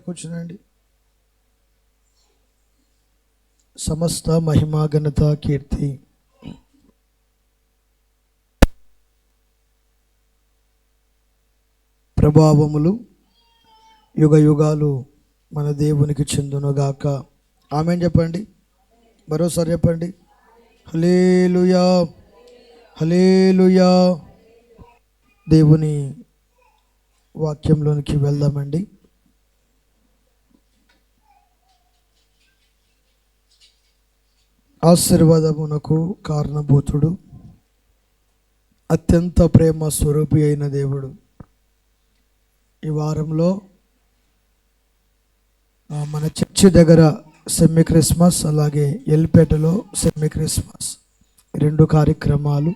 కూర్చునండి. సమస్త మహిమా ఘనత కీర్తి ప్రభావములు యుగ యుగాలు మన దేవునికి చెందునుగాక. ఆమేన్ చెప్పండి. మరోసారి చెప్పండి. హల్లెలూయా, హల్లెలూయా. దేవుని వాక్యంలోనికి వెళ్దామండి. ఆశీర్వాదమునకు కారణభూతుడు, అత్యంత ప్రేమ స్వరూపి అయిన దేవుడు ఈ వారంలో మన చర్చి దగ్గర సెమీ క్రిస్మస్, అలాగే ఎల్పేటలో సెమీ క్రిస్మస్, రెండు కార్యక్రమాలు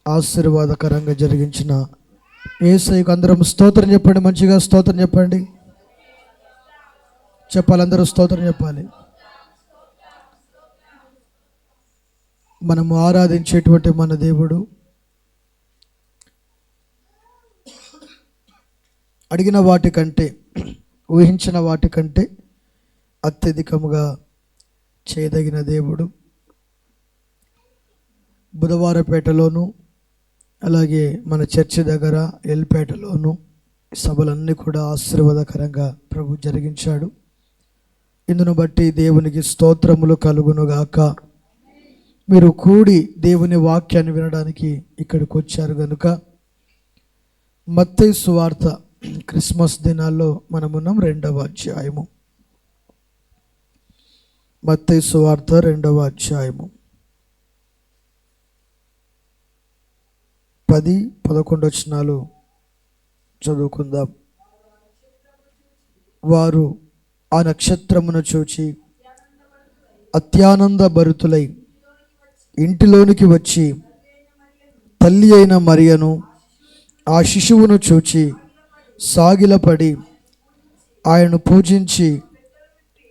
ఆశీర్వాదకరంగా జరిగించిన యేసయ్యకు అందరం స్తోత్రం చెప్పండి. మంచిగా స్తోత్రం చెప్పండి. చెప్పాలి, అందరూ స్తోత్రం చెప్పాలి. మనము ఆరాధించేటువంటి మన దేవుడు అడిగిన వాటికంటే, ఊహించిన వాటికంటే అత్యధికముగా చేయదగిన దేవుడు. బుధవారపేటలోను, అలాగే మన చర్చి దగ్గర ఎల్పేటలోను సభలన్నీ కూడా ఆశీర్వాదకరంగా ప్రభు జరిగించాడు. ఇందును బట్టి దేవునికి స్తోత్రములు కలుగునుగాక. మీరు కూడి దేవుని వాక్యాన్ని వినడానికి ఇక్కడికి వచ్చారు కనుక మత్తయి సువార్త క్రిస్మస్ దినాల్లో మనమున్నాం. 2వ అధ్యాయము, మత్తయి సువార్త 2వ అధ్యాయము 10-11 వచనాలు చదువుకుందాం. వారు ఆ నక్షత్రమును చూచి అత్యానంద భరితులై ఇంటిలోనికి వచ్చి తల్లి అయిన మరియను ఆ శిశువును చూచి సాగిలపడి ఆయనను పూజించి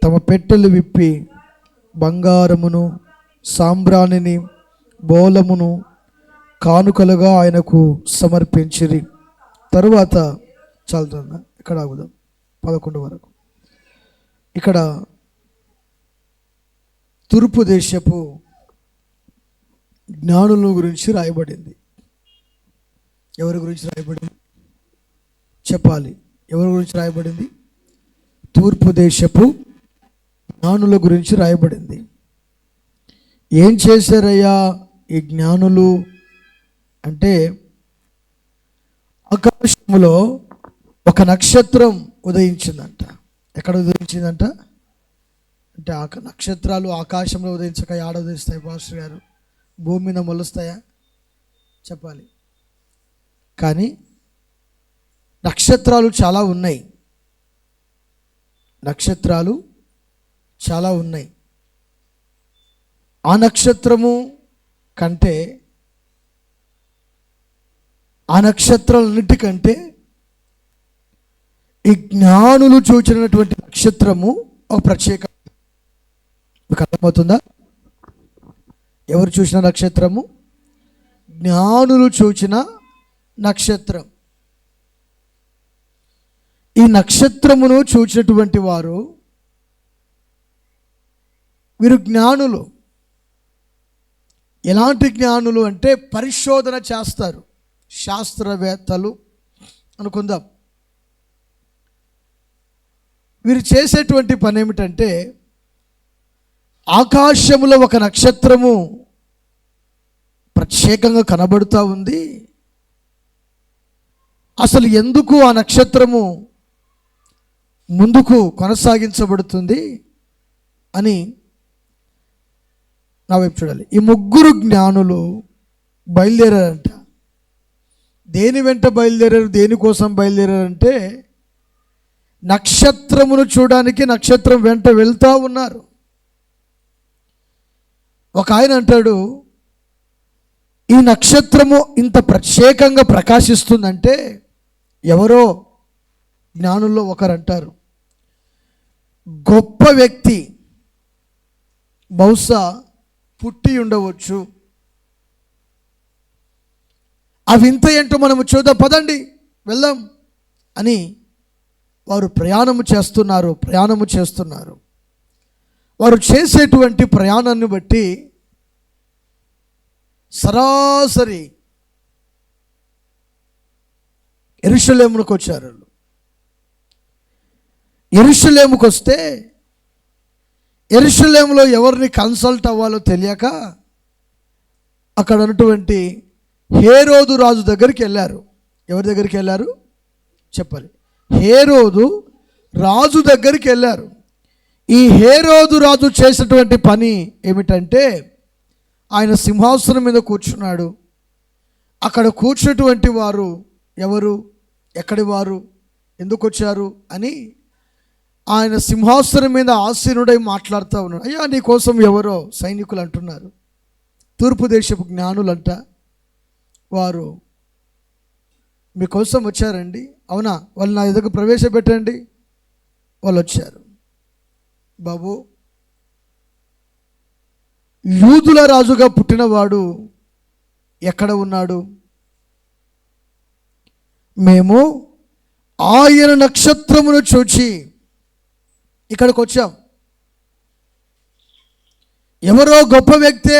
తమ పెట్టెలు విప్పి బంగారమును, సాంబ్రాణిని, బోలమును కానుకలుగా ఆయనకు సమర్పించిరి. తరువాత చాలుతుందా, ఇక్కడ ఆగుదాం 11 వరకు. ఇక్కడ తూర్పు దేశపు జ్ఞానుల గురించి రాయబడింది. ఎవరి గురించి రాయబడింది చెప్పాలి. ఎవరి గురించి రాయబడింది? తూర్పు దేశపు జ్ఞానుల గురించి రాయబడింది. ఏం చేశారయ్యా ఈ జ్ఞానులు అంటే, ఆకాశంలో ఒక నక్షత్రం ఉదయించిందంట. ఎక్కడ ఉదయించిందంట అంటే, నక్షత్రాలు ఆకాశంలో ఉదయించక ఏడ ఉదయిస్తాయి పాస్టర్ గారు? భూమి మీద మొలుస్తాయా? చెప్పాలి. కానీ నక్షత్రాలు చాలా ఉన్నాయి. నక్షత్రాలు చాలా ఉన్నాయి. ఆ నక్షత్రము కంటే, ఆ నక్షత్రాలన్నిటికంటే ఈ జ్ఞానులు చూచినటువంటి నక్షత్రము ఒక ప్రత్యేక. మీకు అర్థమవుతుందా? ఎవరు చూసిన నక్షత్రము? జ్ఞానులు చూచిన నక్షత్రం. ఈ నక్షత్రమును చూచినటువంటి వారు వీరు జ్ఞానులు. ఎలాంటి జ్ఞానులు అంటే, పరిశోధన చేస్తారు, శాస్త్రవేత్తలు అనుకుందాం. వీరు చేసేటువంటి పని ఏమిటంటే, ఆకాశములో ఒక నక్షత్రము ప్రత్యేకంగా కనబడుతూ ఉంది, అసలు ఎందుకు ఆ నక్షత్రము ముందుకు కొనసాగించబడుతుంది అని నా వైపు చూడాలి. ఈ ముగ్గురు జ్ఞానులు బయలుదేరారంట. దేని వెంట బయలుదేరారు? దేనికోసం బయలుదేరారంటే, నక్షత్రమును చూడడానికి నక్షత్రం వెంట వెళ్తూ ఉన్నారు. ఒక ఆయన అంటాడు, ఈ నక్షత్రము ఇంత ప్రత్యేకంగా ప్రకాశిస్తుందంటే, ఎవరో జ్ఞానుల్లో ఒకరు అంటారు, గొప్ప వ్యక్తి బహుశా పుట్టి ఉండవచ్చు. అవి ఇంత ఏంటో మనము చూద్దాం, పదండి వెళ్దాం అని వారు ప్రయాణము చేస్తున్నారు. వారు చేసేటువంటి ప్రయాణాన్ని బట్టి సరాసరి యెరూషలేముకు వచ్చారు. యెరూషలేముకు వస్తే యెరూషలేములో ఎవరిని కన్సల్ట్ అవ్వాలో తెలియక అక్కడ ఉన్నటువంటి హేరోదు రాజు దగ్గరికి వెళ్ళారు. ఎవరి దగ్గరికి వెళ్ళారు చెప్పాలి? హేరోదు రాజు దగ్గరికి వెళ్ళారు. ఈ హేరోదు రాజు చేసినటువంటి పని ఏమిటంటే, ఆయన సింహాసనం మీద కూర్చున్నాడు. అక్కడ కూర్చున్నటువంటి వారు ఎవరు, ఎక్కడి వారు, ఎందుకు వచ్చారు అని ఆయన సింహాసనం మీద ఆసీనుడై మాట్లాడుతూ ఉన్నాడు. అయ్యా, నీ కోసం ఎవరో సైనికులు అంటున్నారు, తూర్పు దేశపు జ్ఞానులంట, వారు మీకోసం వచ్చారండి. అవునా? వాళ్ళు నా దగ్గర ప్రవేశపెట్టండి. వాళ్ళు వచ్చారు. బాబు, యూదుల రాజుగా పుట్టినవాడు ఎక్కడ ఉన్నాడు? మేము ఆయన నక్షత్రమును చూచి ఇక్కడికి వచ్చాం. ఎవరో గొప్ప వ్యక్తి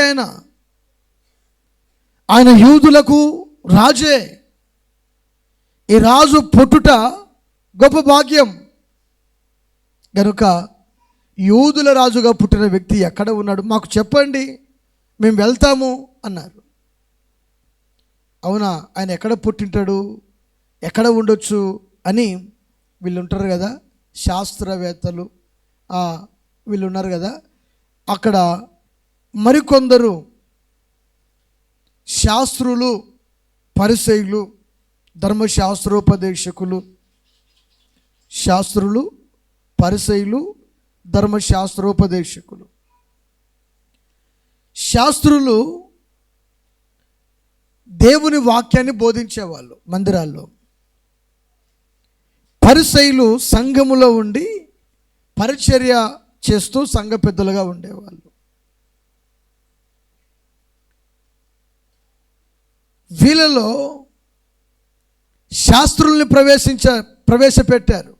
ఆయన యూదులకు రాజే. ఈ రాజు పుట్టుట గొప్ప భాగ్యం గనుక యూదుల రాజుగా పుట్టిన వ్యక్తి ఎక్కడ ఉన్నాడు మాకు చెప్పండి, మేము వెళ్తాము అన్నారు. అవునా, ఆయన ఎక్కడ పుట్టింటాడు, ఎక్కడ ఉండొచ్చు అని వీళ్ళు ఉంటారు కదా, శాస్త్రవేత్తలు వీళ్ళు ఉన్నారు కదా. అక్కడ మరికొందరు శాస్త్రులు, పరిసయ్యులు, ధర్మశాస్త్రోపదేశకులు, శాస్త్రులు, పరిసయ్యులు, ధర్మశాస్త్రోపదేశకులు. శాస్త్రులు దేవుని వాక్యాన్ని బోధించేవాళ్ళు మందిరాల్లో. పరిసయ్యులు సంఘములో ఉండి పరిచర్య చేస్తూ సంఘ పెద్దలుగా ఉండేవాళ్ళు. వీళ్ళలో శాస్త్రుల్ని ప్రవేశపెట్టారు.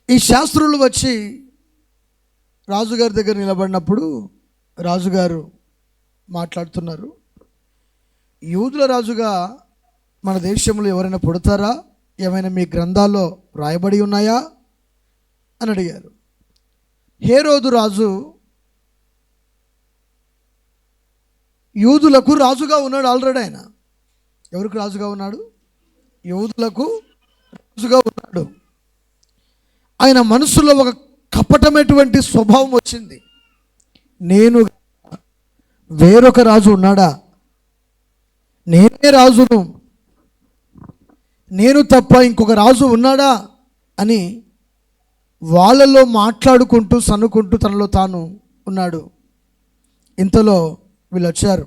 ఈ శాస్త్రులు వచ్చి రాజుగారి దగ్గర నిలబడినప్పుడు రాజుగారు మాట్లాడుతున్నారు. యూదుల రాజుగా మన దేశంలో ఎవరైనా పుడతారా, ఏమైనా మీ గ్రంథాల్లో రాయబడి ఉన్నాయా అని అడిగారు. హేరోదు రాజు యూదులకు రాజుగా ఉన్నాడు ఆల్రెడీ. ఆయన ఎవరికి రాజుగా ఉన్నాడు? యూదులకు రాజుగా ఉన్నాడు. ఆయన మనసులో ఒక కపటమైనటువంటి స్వభావం వచ్చింది. నేను వేరొక రాజు ఉన్నాడా, నేనే రాజును, నేను తప్ప ఇంకొక రాజు ఉన్నాడా అని వాళ్ళలో మాట్లాడుకుంటూ సన్నుకుంటూ తనలో తాను ఉన్నాడు. ఇంతలో వీళ్ళు వచ్చారు.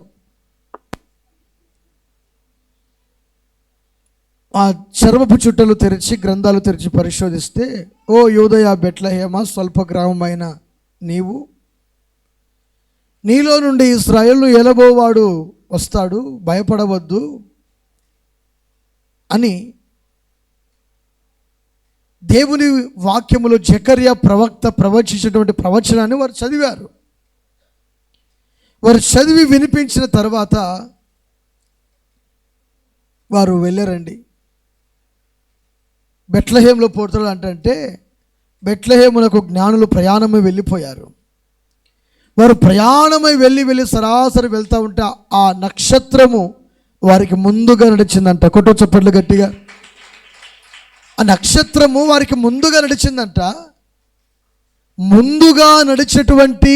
ఆ చర్మపు చుట్టలు తెరిచి గ్రంథాలు తెరిచి పరిశోధిస్తే, ఓ యూదయ బెత్లెహేమ, స్వల్ప గ్రామమైన నీవు, నీలో నుండి ఇశ్రాయేలును ఏలబోవాడు వస్తాడు, భయపడవద్దు అని దేవుని వాక్యములో జకర్యా ప్రవక్త ప్రవచించినటువంటి ప్రవచనాన్ని వారు చదివారు. వారు చదివి వినిపించిన తర్వాత వారు వెళ్ళారండి. బెత్లెహేములో పోతాడు అంటే బెత్లెహేమునకు జ్ఞానులు ప్రయాణమై వెళ్ళిపోయారు. వారు ప్రయాణమై వెళ్ళి సరాసరి వెళ్తూ ఉంటే ఆ నక్షత్రము వారికి ముందుగా నడిచిందంట. కొట్టు చప్పట్లు గట్టిగా. ఆ నక్షత్రము వారికి ముందుగా నడిచిందంట. ముందుగా నడిచేటువంటి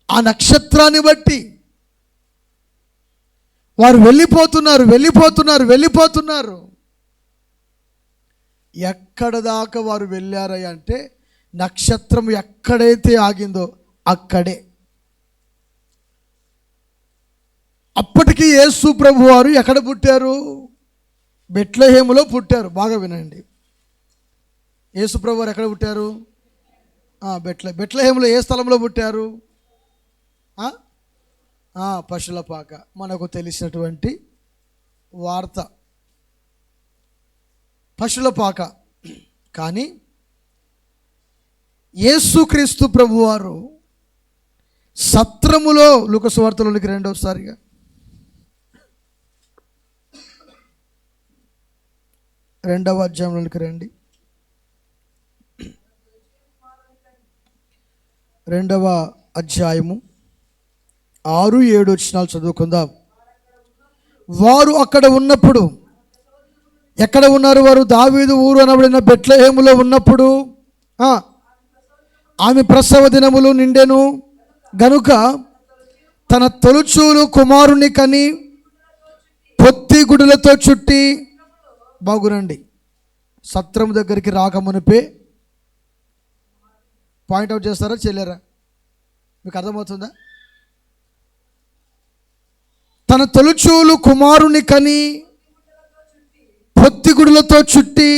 ఆ నక్షత్రాన్ని బట్టి వారు వెళ్ళిపోతున్నారు. ఎక్కడ దాకా వారు వెళ్ళారయ్య అంటే, నక్షత్రం ఎక్కడైతే ఆగిందో అక్కడే. అప్పటికి యేసు ప్రభు వారు ఎక్కడ పుట్టారు? బెత్లెహేములో పుట్టారు. బాగా వినండి, యేసు ప్రభు వారు ఎక్కడ పుట్టారు? బెత్లెహేములో ఏ స్థలంలో పుట్టారు? పశుల పాక. మనకు తెలిసినటువంటి వార్త. పశువుల పాక. కానీ యేసుక్రీస్తు ప్రభువారు సత్రములో, లూకా సువార్తలోనికి రెండవసారిగా 2వ అధ్యాయంలోనికి రండి. 2వ అధ్యాయము 6-7 వచనాలు చదువుకుందాం. వారు అక్కడ ఉన్నప్పుడు, ఎక్కడ ఉన్నారు వారు? దావీదు ఊరు అనబడిన బెత్లెహేములో ఉన్నప్పుడు ఆమె ప్రసవ దినములు నిండెను గనుక తన తొలుచూలు కుమారుని కని పొత్తి గుడులతో చుట్టి, బాగునండి, సత్రము దగ్గరికి రాకమునిపే, పాయింట్అవుట్ చేస్తారా చేయలేరా? మీకు అర్థమవుతుందా? తన తొలుచూలు కుమారుని కని పొత్తిగుడులతో చుట్టి,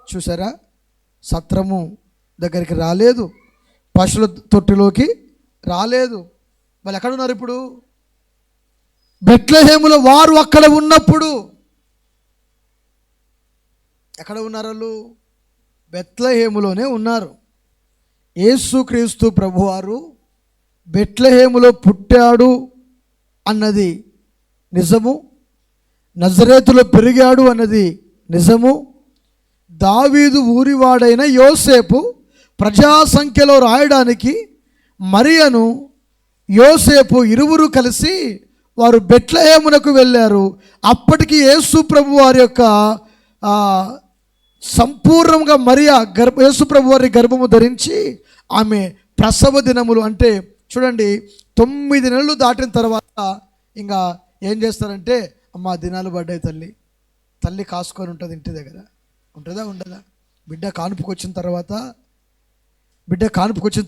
చూసారా, సత్రము దగ్గరికి రాలేదు, పశువుల తొట్టిలోకి రాలేదు. వాళ్ళు ఎక్కడున్నారు ఇప్పుడు? బెత్లెహేములో. వారు అక్కడ ఉన్నప్పుడు ఎక్కడ ఉన్నారు? వాళ్ళు బెత్లెహేములోనే ఉన్నారు. యేసుక్రీస్తు ప్రభువారు బెత్లెహేములో పుట్టాడు అన్నది నిజము, నజరేతులో పెరిగాడు అన్నది నిజము. దావీదు ఊరివాడైన యోసేపు ప్రజా సంఖ్యలో రాయడానికి మరియను, యోసేపు ఇరువురు కలిసి వారు బెత్లెహేమునకు వెళ్ళారు. అప్పటికి యేసు ప్రభు వారి యొక్క సంపూర్ణంగా యేసు ప్రభు వారి గర్భము ధరించి ఆమె ప్రసవ దినములు, అంటే చూడండి, 9 నెలలు దాటిన తర్వాత ఇంకా ఏం చేస్తారంటే, అమ్మ దినాలు పడ్డాయి, తల్లి కాసుకొని ఉంటుంది ఇంటి దగ్గర. ఉంటుందా ఉండదా? బిడ్డ కానుపుకి వచ్చిన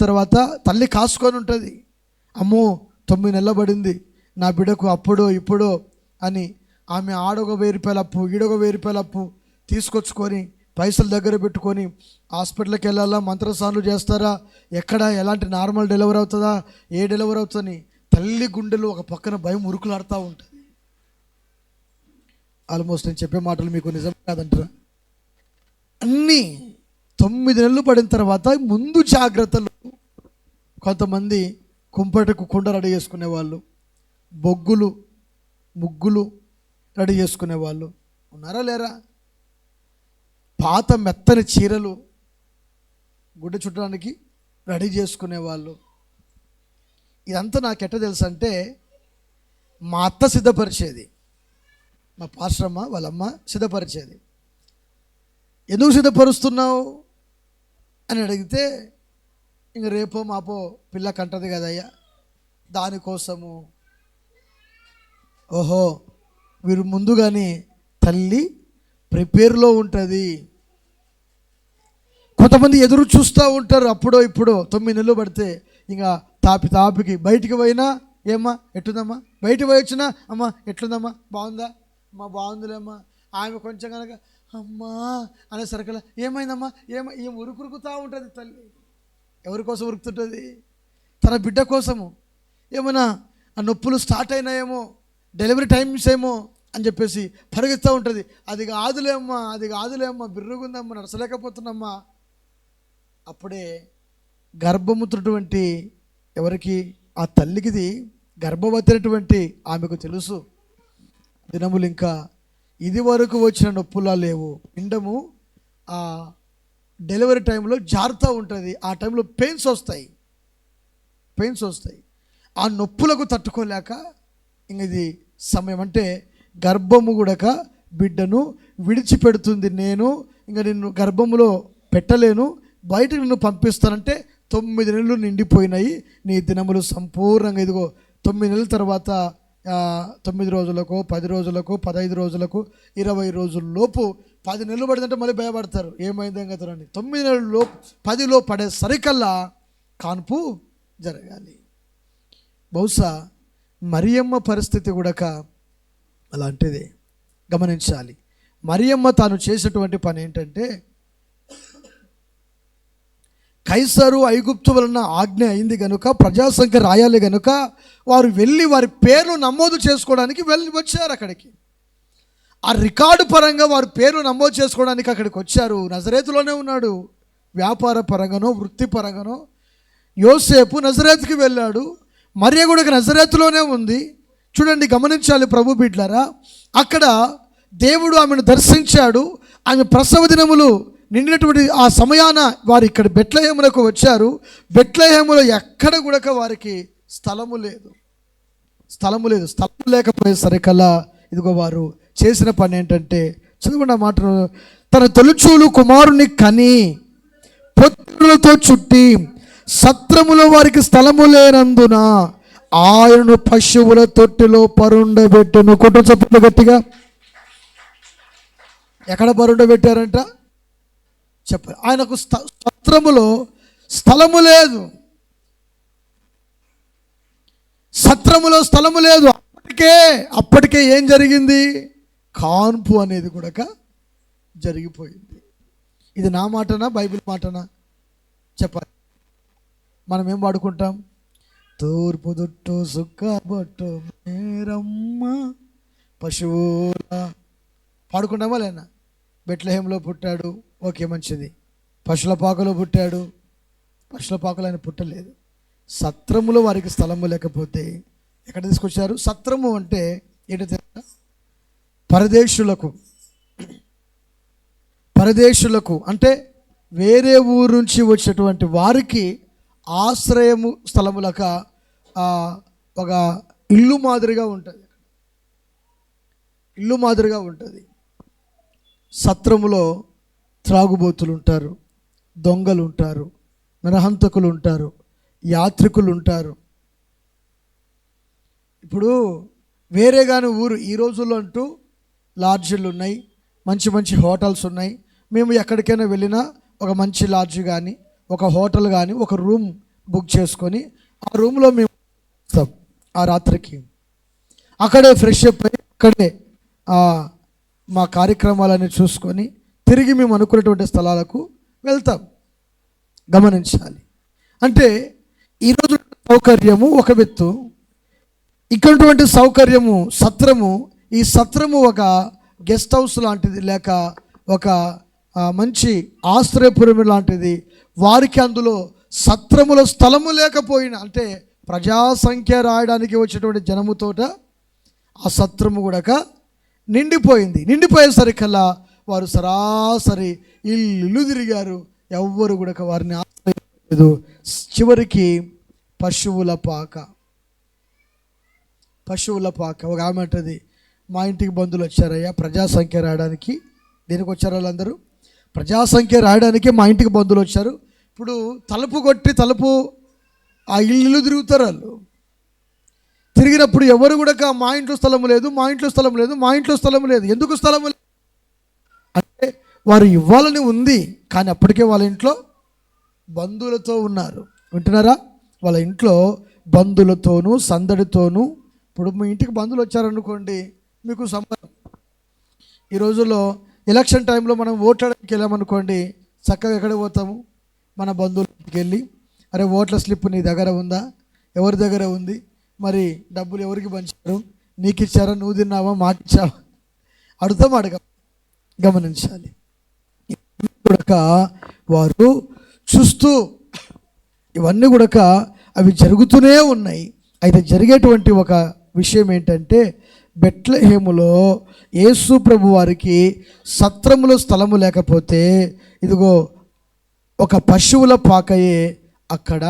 తర్వాత తల్లి కాసుకొని ఉంటుంది. అమ్మో 9 నెలలు పడింది నా బిడ్డకు, అప్పుడో ఇప్పుడో అని ఆమె ఆడొక 1000 రూపాయల అప్పు, ఈడొక 1000 రూపాయల అప్పు తీసుకొచ్చుకొని పైసలు దగ్గర పెట్టుకొని హాస్పిటల్కి వెళ్ళాలా, మంత్రస్నానాలు చేస్తారా, ఎక్కడ ఎలాంటి నార్మల్ డెలివరీ అవుతుందా, ఏ డెలివరీ అవుతుందని తల్లి గుండెలు ఒక పక్కన భయం ఉరుకులాడుతూ ఉంటుంది. ఆల్మోస్ట్ నేను చెప్పే మాటలు మీకు నిజం కాదంటారా? అన్నీ 9 నెలలు పడిన తర్వాత ముందు జాగ్రత్తలు. కొంతమంది కుంపటకు కుండ రెడీ చేసుకునేవాళ్ళు, బొగ్గులు ముగ్గులు రెడీ చేసుకునేవాళ్ళు ఉన్నారా లేరా? పాత మెత్తని చీరలు గుడ్డ చుట్టడానికి రెడీ చేసుకునేవాళ్ళు. ఇదంతా నాకు ఎట్ట తెలుసు అంటే, మా అత్త సిద్ధపరిచేది, మా పాస్టరమ్మ వాళ్ళమ్మ సిద్ధపరిచేది. ఎందుకు సిద్ధపరుస్తున్నావు అని అడిగితే, ఇంక రేపో మాపో పిల్ల కంటది కదయ్యా, దానికోసము. ఓహో, వీరు ముందుగానే తల్లి ప్రిపేర్లో ఉంటుంది. కొంతమంది ఎదురు చూస్తూ ఉంటారు, అప్పుడో ఇప్పుడో 9 నెలలు పడితే ఇంకా తాపికి బయటికి పోయినా, ఏమ్మా ఎట్లుందమ్మా, బయటికి పోయి వచ్చినా, అమ్మ ఎట్లుందమ్మా, బాగుందా, అమ్మ బాగుందిలేమ్మా. ఆమె కొంచెం కనుక అమ్మా అనేసరికల్లా ఏమైందమ్మా, ఏం ఉరుకురుకుతూ ఉంటుంది తల్లి. ఎవరి కోసం ఉరుకుతుంటుంది? తన బిడ్డ కోసము. ఏమన్నా ఆ నొప్పులు స్టార్ట్ అయినాయేమో, డెలివరీ టైమ్స్ ఏమో అని చెప్పేసి పరిగెత్తూ ఉంటుంది. అది కాదులేమ్మా, బిర్రుగుందమ్మా, నడచలేకపోతున్నామ్మా. అప్పుడే గర్భముతున్నటువంటి ఎవరికి? ఆ తల్లికిది గర్భవతి అయినటువంటి ఆమెకు తెలుసు, దినములు ఇంకా ఇది వరకు వచ్చిన నొప్పులా లేవు. పిండము ఆ డెలివరీ టైంలో జారుతూ ఉంటుంది. ఆ టైంలో పెయిన్స్ వస్తాయి. ఆ నొప్పులకు తట్టుకోలేక ఇంక ఇది సమయం అంటే గర్భము కూడక బిడ్డను విడిచిపెడుతుంది. నేను ఇంకా నిన్ను గర్భములో పెట్టలేను, బయటకు నిన్ను పంపిస్తానంటే 9 నెలలు నిండిపోయినాయి, నీ దినములు సంపూర్ణంగా ఇదిగో 9 నెలల తర్వాత 9 రోజులకు, 10 రోజులకు, 15 రోజులకు, 20 రోజుల లోపు 10 నెలలు పడిందంటే మళ్ళీ భయపడతారు, ఏమైందో కదా అని. 9 నెలల లోపు 10లో పడే సరికల్లా కాన్పు జరగాలి. బహుశా మరియమ్మ పరిస్థితి కూడా అలాంటిదే. గమనించాలి. మరియమ్మ తాను చేసేటువంటి పని ఏంటంటే, కైసరు ఐగుప్తు వలన ఆజ్ఞ అయింది కనుక, ప్రజాసంఖ్య రాయాలి కనుక వారు వెళ్ళి వారి పేర్లు నమోదు చేసుకోవడానికి వచ్చారు అక్కడికి. ఆ రికార్డు పరంగా వారి పేరు నమోదు చేసుకోవడానికి అక్కడికి వచ్చారు. నజరేతులోనే ఉన్నాడు. వ్యాపార పరంగానో వృత్తి పరంగానో యోసేపు నజరేతుకి వెళ్ళాడు. మరియ కూడా నజరేతులోనే ఉంది. చూడండి, గమనించాలి ప్రభు బిడ్డలారా. అక్కడ దేవుడు ఆమెను దర్శించాడు. ఆమె ప్రసవ దినములు నిండినటువంటి ఆ సమయాన వారు ఇక్కడ బెత్లెహేమునకు వచ్చారు. బెత్లెహేములో ఎక్కడ కూడా వారికి స్థలము లేదు. స్థలము లేకపోయేసరికల్లా ఇదిగో వారు చేసిన పని ఏంటంటే, చదువుకున్న మాటను, తన తొలిచూలు కుమారుని కని పొత్తులతో చుట్టి సత్రములో వారికి స్థలము లేనందున ఆయనను పశువుల తొట్టిలో పరుండబెట్టెను. కొట్టు చప్పట్లు గట్టిగా. ఎక్కడ పరుండబెట్టారంట చెప్పారు. ఆయనకు సత్రములో స్థలము లేదు. సత్రములో స్థలము లేదు. అప్పటికే ఏం జరిగింది? కాన్పు అనేది కూడా జరిగిపోయింది. ఇది నా మాటనా బైబిల్ మాటనా చెప్పాలి. మనం ఏం పాడుకుంటాం? తూర్పు దుట్టు సుక్కబొట్టు మేరమ్మ పశువుల పాడుకుంటామా లేనా? బెత్లెహేములో పుట్టాడు, ఓకే మంచిది. పశువుల పాకలో పుట్టాడు, పశువుల పాకలో ఆయన పుట్టలేదు. సత్రములో వారికి స్థలము లేకపోతే ఎక్కడ తీసుకొచ్చారు? సత్రము అంటే ఏంటో తెలుసా? పరదేశులకు అంటే వేరే ఊరు నుంచి వచ్చేటువంటి వారికి ఆశ్రయము స్థలములక ఒక ఇల్లు మాదిరిగా ఉంటుంది. సత్రములో త్రాగుబోతులు ఉంటారు, దొంగలు ఉంటారు, నరహంతకులు ఉంటారు, యాత్రికులు ఉంటారు. ఇప్పుడు వేరే కానీ ఊరు ఈ రోజుల్లో అంటూ లాడ్జీలు ఉన్నాయి, మంచి మంచి హోటల్స్ ఉన్నాయి. మేము ఎక్కడికైనా వెళ్ళినా ఒక మంచి లాడ్జ్ కానీ ఒక హోటల్ కానీ ఒక రూమ్ బుక్ చేసుకొని ఆ రూమ్లో మేము వస్తాం. ఆ రాత్రికి అక్కడే ఫ్రెష్ అప్ అయ్యి అక్కడే మా కార్యక్రమాలన్నీ చూసుకొని తిరిగి మేము అనుకున్నటువంటి స్థలాలకు వెళ్తాం. గమనించాలి. అంటే ఈరోజు సౌకర్యము ఒక వ్యక్తు, ఇక్కడటువంటి సౌకర్యము సత్రము. ఈ సత్రము ఒక గెస్ట్ హౌస్ లాంటిది, లేక ఒక మంచి ఆశ్రయపురం లాంటిది. వారికి అందులో సత్రములో స్థలము లేకపోయినా, అంటే ప్రజాసంఖ్య రాయడానికి వచ్చేటువంటి జనముతోట ఆ సత్రము కూడా నిండిపోయేసరికల్లా వారు సరాసరి ఇల్లు తిరిగారు. ఎవ్వరు కూడా వారిని ఆశ్రయించలేదు. చివరికి పశువుల పాక ఒక ఆమె అంటది, మా ఇంటికి బంధువులు వచ్చారయ్యా ప్రజాసంఖ్య రాయడానికి. దేనికి వచ్చారు వాళ్ళందరూ? ప్రజాసంఖ్య రాయడానికి మా ఇంటికి బంధువులు వచ్చారు. ఇప్పుడు తలుపు ఆ ఇల్లు తిరుగుతారు. వాళ్ళు తిరిగినప్పుడు ఎవరు కూడా మా ఇంట్లో స్థలం లేదు, మా ఇంట్లో స్థలం లేదు, మా ఇంట్లో స్థలం లేదు. ఎందుకు స్థలం లేదు అంటే వారు ఇవ్వాలని ఉంది, కానీ అప్పటికే వాళ్ళ ఇంట్లో బంధువులతో ఉన్నారు. వింటున్నారా? వాళ్ళ ఇంట్లో బంధువులతోనూ సందడితోనూ. ఇప్పుడు మీ ఇంటికి బంధువులు వచ్చారనుకోండి, మీకు సంబంధం. ఈ రోజుల్లో ఎలక్షన్ టైంలో మనం ఓట్లకి వెళ్ళామనుకోండి, చక్కగా ఎక్కడ పోతాము? మన బంధువులకి వెళ్ళి, అరే ఓట్ల స్లిప్ నీ దగ్గర ఉందా? ఎవరి దగ్గర ఉంది? మరి డబ్బులు ఎవరికి పంచారు? నీకు ఇచ్చారా? నువ్వు తిన్నావా? మాకు ఇచ్చావా? గమనించాలి. కూడా వారు చూస్తూ ఇవన్నీ కూడా అవి జరుగుతూనే ఉన్నాయి. అయితే జరిగేటువంటి ఒక విషయం ఏంటంటే, బెత్లెహేములో యేసు ప్రభు వారికి సత్రములో స్థలము లేకపోతే ఇదిగో ఒక పశువుల పాకయే అక్కడ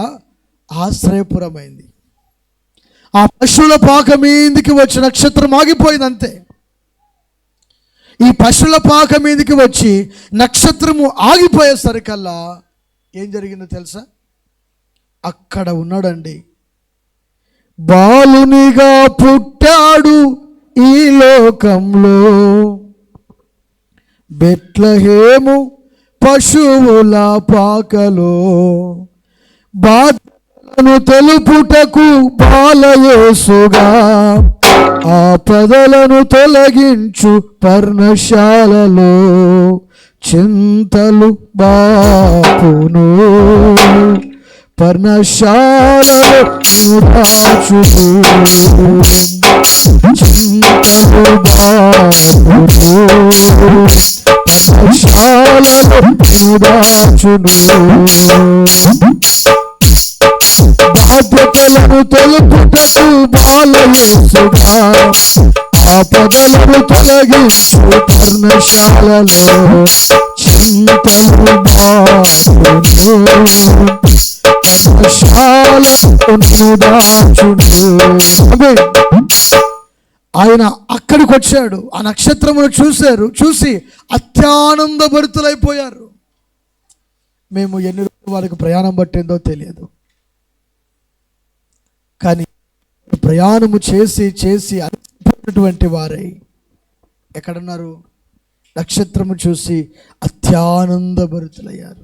ఆశ్రయపురమైంది. ఆ పశువుల పాక మీదికి వచ్చి నక్షత్రం ఆగిపోయింది అంతే. ఈ పశువుల పాక మీదికి వచ్చి నక్షత్రము ఆగిపోయేసరికల్లా ఏం జరిగిందో తెలుసా? అక్కడ ఉన్నాడండి, బాలునిగా పుట్టాడు ఈ లోకంలో, బెత్లెహేము పశువుల పాకలో, బాధలను తెలుపుటకు బాలయేసుగా, ఆపదలను తొలగించు పర్ణశాలలో చింతలు బాపును, పర్ణశాలలో చింతలు బాధ్యతలను తెలుపుటకు బాలయేసుగా ఆపదలను తొలగించు పర్ణశాలలో చింతలు ఆయన అక్కడికి వచ్చాడు. ఆ నక్షత్రమును చూసి అత్యానందభరితులైపోయారు. మేము ఎన్ని రోజులు వాళ్ళకి ప్రయాణం పట్టిందో తెలియదు, కానీ ప్రయాణము చేసి అలసిపోయినటువంటి వారై ఎక్కడున్నారు? నక్షత్రము చూసి అత్యానందభరితులయ్యారు.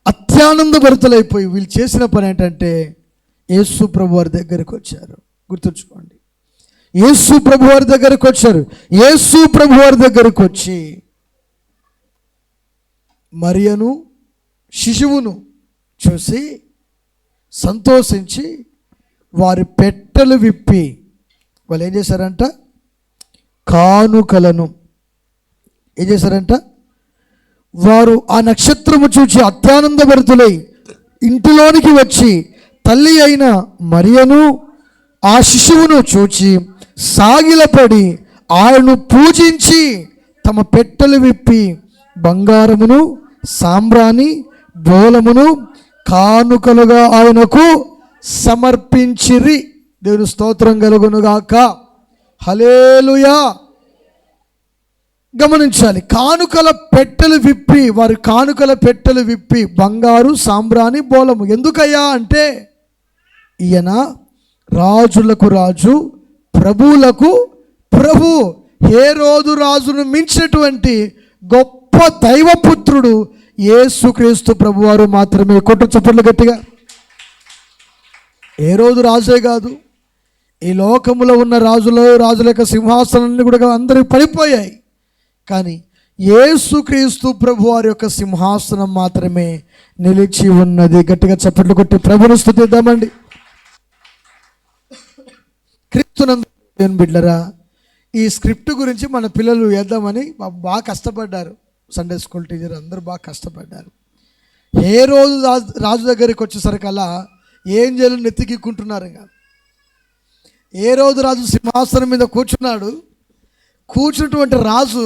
అత్యానందభరితులైపోయి వీళ్ళు చేసిన పని ఏంటంటే యేసు ప్రభు వారి దగ్గరికి వచ్చారు. గుర్తుంచుకోండి, యేసు ప్రభు వారి దగ్గరికి వచ్చారు. యేసు ప్రభు వారి దగ్గరికి వచ్చి మరియను శిశువును చూసి సంతోషించి వారి పెట్టెలు విప్పి వాళ్ళు ఏం చేశారంట? కానుకలను ఏం చేశారంట? వారు ఆ నక్షత్రము చూచి అత్యానందభరితులై ఇంటిలోనికి వచ్చి తల్లి అయిన మరియను ఆ శిశువును చూచి సాగిలపడి ఆయనను పూజించి తమ పెట్టెలు విప్పి బంగారమును సాంబ్రాణి బోలమును కానుకలుగా ఆయనకు సమర్పించిరి. దేవుని స్తోత్రం కలుగునుగాక. హల్లెలూయా. గమనించాలి, కానుకల పెట్టెలు విప్పి వారి కానుకల పెట్టెలు విప్పి బంగారు సాంబ్రాణి బోలము. ఎందుకయ్యా అంటే ఈయన రాజులకు రాజు ప్రభువులకు ప్రభు హేరోదు రాజును మించినటువంటి గొప్ప దైవపుత్రుడు యేసుక్రీస్తు ప్రభువారు మాత్రమే. కొట్టు చప్పట్లు గట్టిగా. హేరోదు రాజే కాదు, ఈ లోకములో ఉన్న రాజుల యొక్క సింహాసనాన్ని కూడా అందరికి పడిపోయాయి, కానీ యేసుక్రీస్తు ప్రభువారి యొక్క సింహాసనం మాత్రమే నిలిచి ఉన్నది. గట్టిగా చప్పట్లు కొట్టి ప్రభుని స్తుతిద్దామండి. క్రీస్తునందు బిడ్డరా, ఈ స్క్రిప్ట్ గురించి మన పిల్లలు వేద్దామని బాగా కష్టపడ్డారు. సండే స్కూల్ టీచర్ అందరూ బాగా కష్టపడ్డారు. ఏ రోజు రాజు దగ్గరికి వచ్చేసరికల్లా ఏం చేయాలి నెత్తికిక్కుంటున్నారు. ఇంకా ఏ రోజు రాజు సింహాసనం మీద కూర్చున్నటువంటి రాజు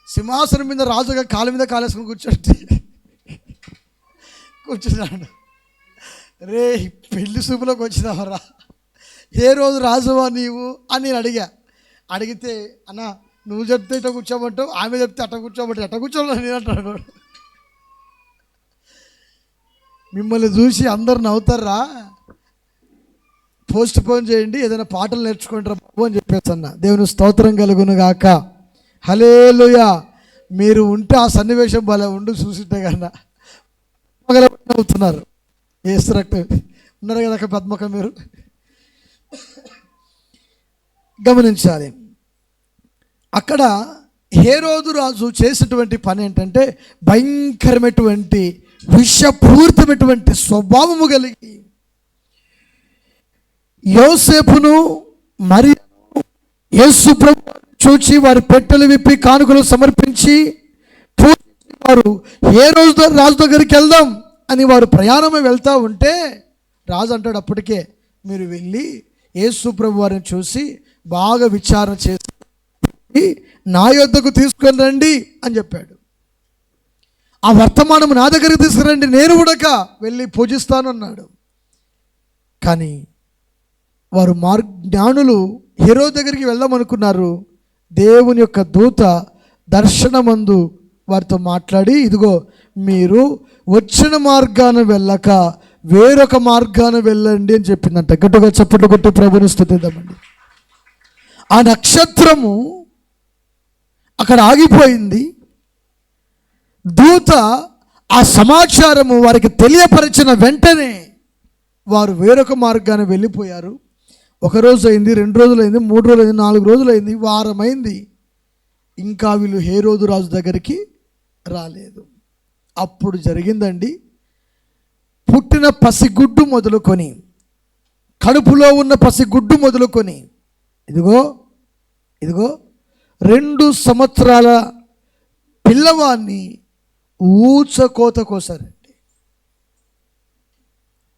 సింహాసనం మీద రాజుగా కాళ్ళ మీద కాలేసుకుని కూర్చున్నాడు. రే పెళ్లి సూపులోకి వచ్చినావరా, ఏ రోజు రాజువా నీవు అని నేను అడిగితే అన్న నువ్వు చెప్తే ఇట్లా కూర్చోమంటావు, ఆమె చెప్తే అట్ట కూర్చోమంటావు, ఎట్ట కూర్చోమని నేను అంటాడు. మిమ్మల్ని చూసి అందరు నవ్వుతారా, పోస్ట్ పోన్ చేయండి, ఏదైనా పాటలు నేర్చుకుంటారా బాబు అని చెప్పేసి అన్న. దేవుని స్తోత్రం కలుగును గాక. హల్లెలూయా. మీరు ఉంటే ఆ సన్నివేశం భలే ఉండు చూసింటే కన్నా అవుతున్నారు. ఏస్తున్నట్టు ఉన్నారు కదా పద్మక. మీరు గమనించాలి, అక్కడ హేరోదు రాజు చేసినటువంటి పని ఏంటంటే భయంకరమైనటువంటి విషపూరితమైనటువంటి స్వభావము కలిగి యోసేపును మరియు యేసు ప్రభు చూచి వారి పెట్టెలు విప్పి కానుకలు సమర్పించి వారు ఏ రోజు రాజు దగ్గరికి వెళ్దాం అని వారు ప్రయాణమే వెళ్తూ ఉంటే రాజు అంటాడు అప్పటికే, మీరు వెళ్ళి యేసు ప్రభు వారిని చూసి బాగా విచారణ చేసి నా యొద్దకు తీసుకొని రండి అని చెప్పాడు. ఆ వర్తమానం నా దగ్గరికి తీసుకురండి, నేను ఉడక వెళ్ళి పూజిస్తాను అన్నాడు. కానీ వారు జ్ఞానులు హేరోదు దగ్గరికి వెళ్దామనుకున్నారు. దేవుని యొక్క దూత దర్శనమందు వారితో మాట్లాడి, ఇదిగో మీరు వచ్చిన మార్గాన వెళ్ళక వేరొక మార్గాన వెళ్ళండి అని చెప్పిందంట. గట్టిగా చప్పట్లు కొట్టి ప్రభుని స్తుతిద్దామండి. ఆ నక్షత్రము అక్కడ ఆగిపోయింది. దూత ఆ సమాచారము వారికి తెలియపరిచిన వెంటనే వారు వేరొక మార్గాన వెళ్ళిపోయారు. 1 రోజు అయింది, 2 రోజులు అయింది, 3 రోజులు అయింది, 4 రోజులు అయింది, వారం అయింది. ఇంకా వీళ్ళు హేరోదు రాజు దగ్గరికి రాలేదు. అప్పుడు జరిగిందండి, పుట్టిన పసిగుడ్డు మొదలుకొని, కడుపులో ఉన్న పసిగుడ్డు మొదలుకొని ఇదిగో ఇదిగో 2 సంవత్సరాల పిల్లవాడిని ఊచకోత కోసారండి.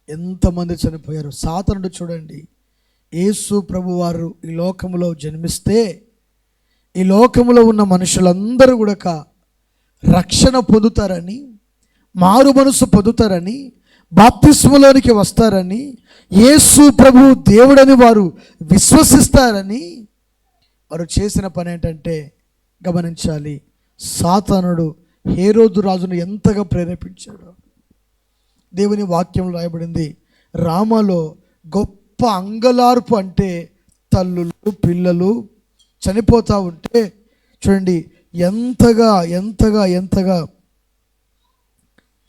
ఎంతమంది చనిపోయారు. సాతానుడు చూడండి, యేసు ప్రభు వారు ఈ లోకంలో జన్మిస్తే ఈ లోకంలో ఉన్న మనుషులందరూ కూడా రక్షణ పొందుతారని, మారు మనసు పొందుతారని, బాప్తిస్మలోనికి వస్తారని, యేసు ప్రభు దేవుడని వారు విశ్వసిస్తారని వారు చేసిన పని ఏంటంటే, గమనించాలి, సాతానుడు హేరోదు రాజును ఎంతగా ప్రేరేపించాడు. దేవుని వాక్యంలో రాయబడింది, రామలో గొప్ప అంగలార్పు, అంటే తల్లులు పిల్లలు చనిపోతూ ఉంటే చూడండి ఎంతగా ఎంతగా ఎంతగా.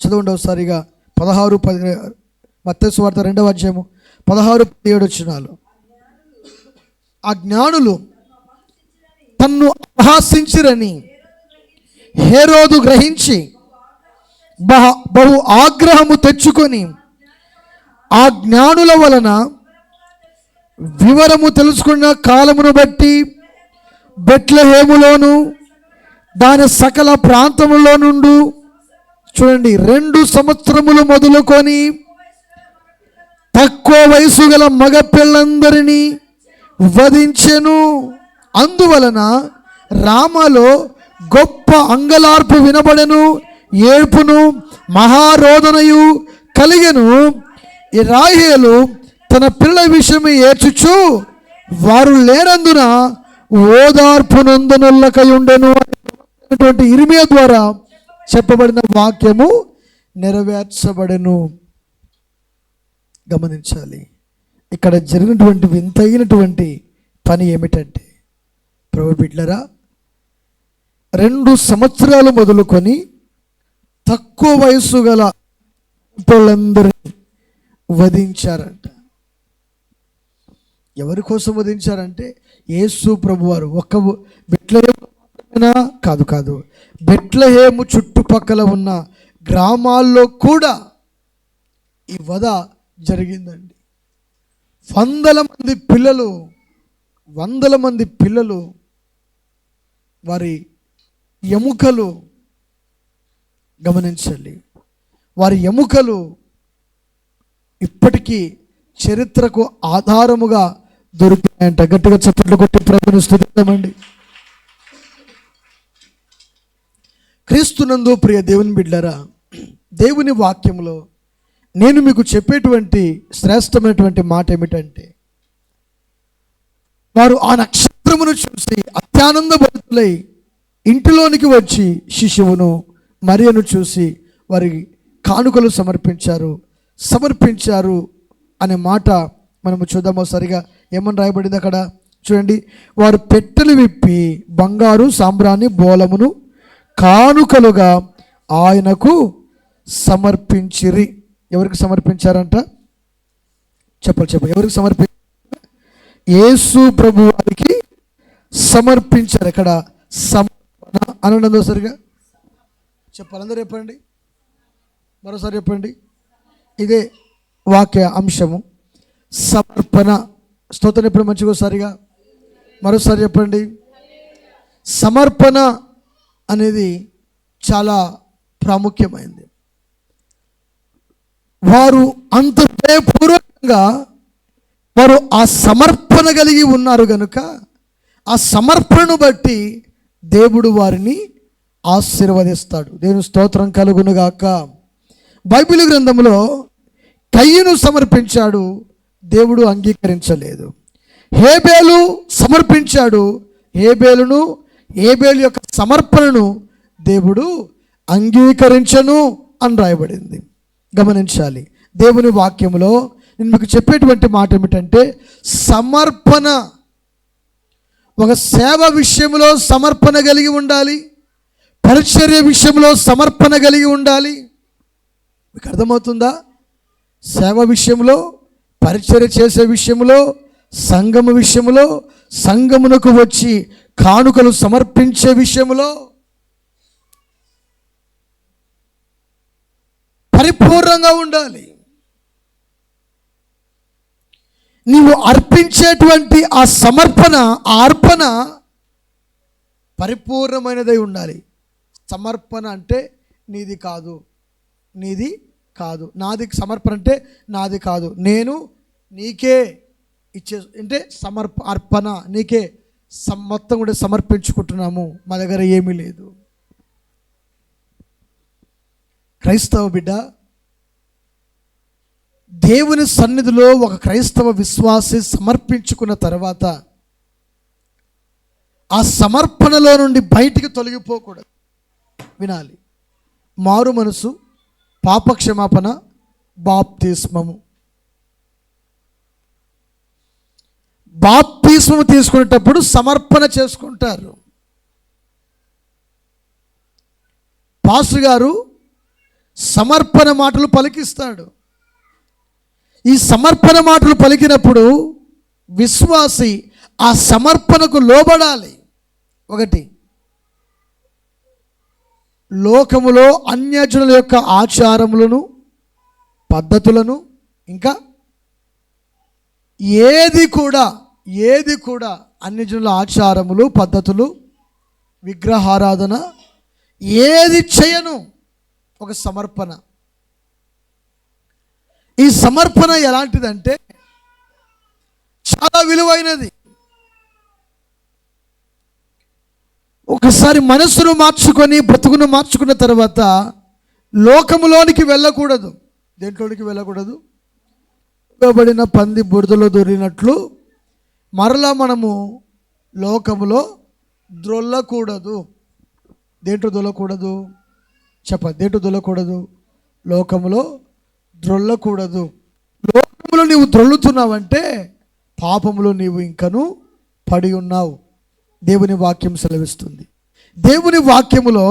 చదవండి ఒకసారిగా 16-10 మత్తయి సువార్త 2వ అధ్యాయము 16-17 వచనాలు. ఆ జ్ఞానులు తన్ను అపహాసించిరని హేరోదు గ్రహించి బహు ఆగ్రహము తెచ్చుకొని ఆ జ్ఞానుల వలన వివరము తెలుసుకున్న కాలమును బట్టి బెత్లెహేములోను దాని సకల ప్రాంతములో నుండి చూడండి 2 సంవత్సరములు మొదలుకొని తక్కువ వయసు గల మగ పిల్లందరినీ వధించెను. అందువలన రామలో గొప్ప అంగలార్పు వినబడెను, ఏడ్పును మహారోదనయు కలిగెను. ఈ రాహేలు తన పిల్లల విషయమై ఏడ్చుచు వారు లేనందున ఓదార్పు నందనులకై ఉండెను అనేటువంటి ఇర్మియా ద్వారా చెప్పబడిన వాక్యము నెరవేర్చబడెను. గమనించాలి, ఇక్కడ జరిగినటువంటి వింతైనటువంటి పని ఏమిటంటే, ప్రభు బిడ్డలారా, 2 సంవత్సరాలు మొదలుకొని తక్కువ వయసు గల వాళ్ళందరినీ వధించారంట. ఎవరి కోసం వధించారంటే, యేసు ప్రభువారు ఒక బెత్లెహేము కాదు బెత్లెహేము చుట్టుపక్కల ఉన్న గ్రామాల్లో కూడా ఈ వధ జరిగిందండి. వందల మంది పిల్లలు వారి ఎముకలు, గమనించాలి, వారి ఎముకలు ఇప్పటికీ చరిత్రకు ఆధారముగా దొరికినాయంట. గట్టిగా చప్పట్లు కొట్టి ప్రభువుని స్తుతిద్దామండి. క్రీస్తునందు ప్రియ దేవుని బిడ్డలారా, దేవుని వాక్యంలో నేను మీకు చెప్పేటువంటి శ్రేష్టమైనటువంటి మాట ఏమిటంటే, వారు ఆ నక్షత్రమును చూసి అత్యానందభరితులై ఇంటిలోనికి వచ్చి శిశువును మరియను చూసి వారి కానుకలు సమర్పించారు అనే మాట మనము చూద్దాము. సరిగా ఏమని రాయబడింది అక్కడ చూడండి. వారు పెట్టెలు విప్పి బంగారు సాంబ్రాణి బోలమును కానుకలుగా ఆయనకు సమర్పించిరి. ఎవరికి సమర్పించారంట? చెప్పాలి. ఎవరికి సమర్పించారు? యేసు ప్రభు వారికి సమర్పించారు. ఇక్కడ సమర్పణ అనందో సరిగా చెప్పాలి. అందరూ చెప్పండి, మరోసారి చెప్పండి. ఇదే వాక్య అంశము, సమర్పణ. స్తోత్రం ఎప్పుడు మంచిగా సరిగా మరోసారి చెప్పండి. సమర్పణ అనేది చాలా ప్రాముఖ్యమైనది. వారు అంత పూర్వకంగా వారు ఆ సమర్పణ కలిగి ఉన్నారు కనుక ఆ సమర్పణను బట్టి దేవుడు వారిని ఆశీర్వదిస్తాడు. దేవుని స్తోత్రం కలుగునుగాక. బైబిల్ గ్రంథంలో కయ్యను సమర్పించాడు, దేవుడు అంగీకరించలేదు. హేబేలు సమర్పించాడు, హేబేలు యొక్క సమర్పణను దేవుడు అంగీకరించను అని రాయబడింది. గమనించాలి, దేవుని వాక్యంలో నేను మీకు చెప్పేటువంటి మాట ఏమిటంటే, సమర్పణ, ఒక సేవ విషయంలో సమర్పణ కలిగి ఉండాలి, పరిచర్య విషయంలో సమర్పణ కలిగి ఉండాలి. మీకు అర్థమవుతుందా? సేవ విషయంలో, పరిచర్య చేసే విషయంలో, సంఘము విషయంలో, సంఘమునకు వచ్చి కానుకలు సమర్పించే విషయంలో పరిపూర్ణంగా ఉండాలి. నీవు అర్పించేటువంటి ఆ సమర్పణ, ఆ అర్పణ పరిపూర్ణమైనదై ఉండాలి. సమర్పణ అంటే నీది కాదు, నీది కాదు. నాది సమర్పణ అంటే నాది కాదు, నేను నీకే ఇచ్చే అంటే అర్పణ నీకే మొత్తం కూడా సమర్పించుకుంటున్నాము, మా దగ్గర ఏమీ లేదు. క్రైస్తవ బిడ్డ, దేవుని సన్నిధిలో ఒక క్రైస్తవ విశ్వాసి సమర్పించుకున్న తర్వాత ఆ సమర్పణలో నుండి బయటికి తొలగిపోకూడదు. వినాలి, మారు మనసు, పాపక్షమాపణ, బాప్తిస్మము. బాప్తిస్మము తీసుకునేటప్పుడు సమర్పణ చేసుకుంటారు. పాస్టర్ గారు సమర్పణ మాటలు పలికిస్తాడు. ఈ సమర్పణ మాటలు పలికినప్పుడు విశ్వాసి ఆ సమర్పణకు లోబడాలి. ఒకటి, లోకములో అన్యజనుల యొక్క ఆచారములను, పద్ధతులను, ఇంకా ఏది కూడా అన్యజనుల ఆచారములు, పద్ధతులు, విగ్రహారాధన ఏది చేయను. ఒక సమర్పణ. ఈ సమర్పణ ఎలాంటిదంటే చాలా విలువైనది. ఒకసారి మనసును మార్చుకొని బ్రతుకును మార్చుకున్న తర్వాత లోకములోనికి వెళ్ళకూడదు. దేంట్లోనికి వెళ్ళకూడదు? ఇవ్వబడిన పంది బురదలో దొరికినట్లు మరలా మనము లోకములో ద్రొల్లకూడదు. దేంట్లో దొల్లకూడదు? దేంట్లో దొల్లకూడదు? లోకములో ద్రొల్లకూడదు. లోకములో నీవు ద్రొల్లుతున్నావంటే పాపములో నీవు ఇంకను పడి ఉన్నావు. దేవుని వాక్యం సెలవిస్తుంది. దేవుని వాక్యములో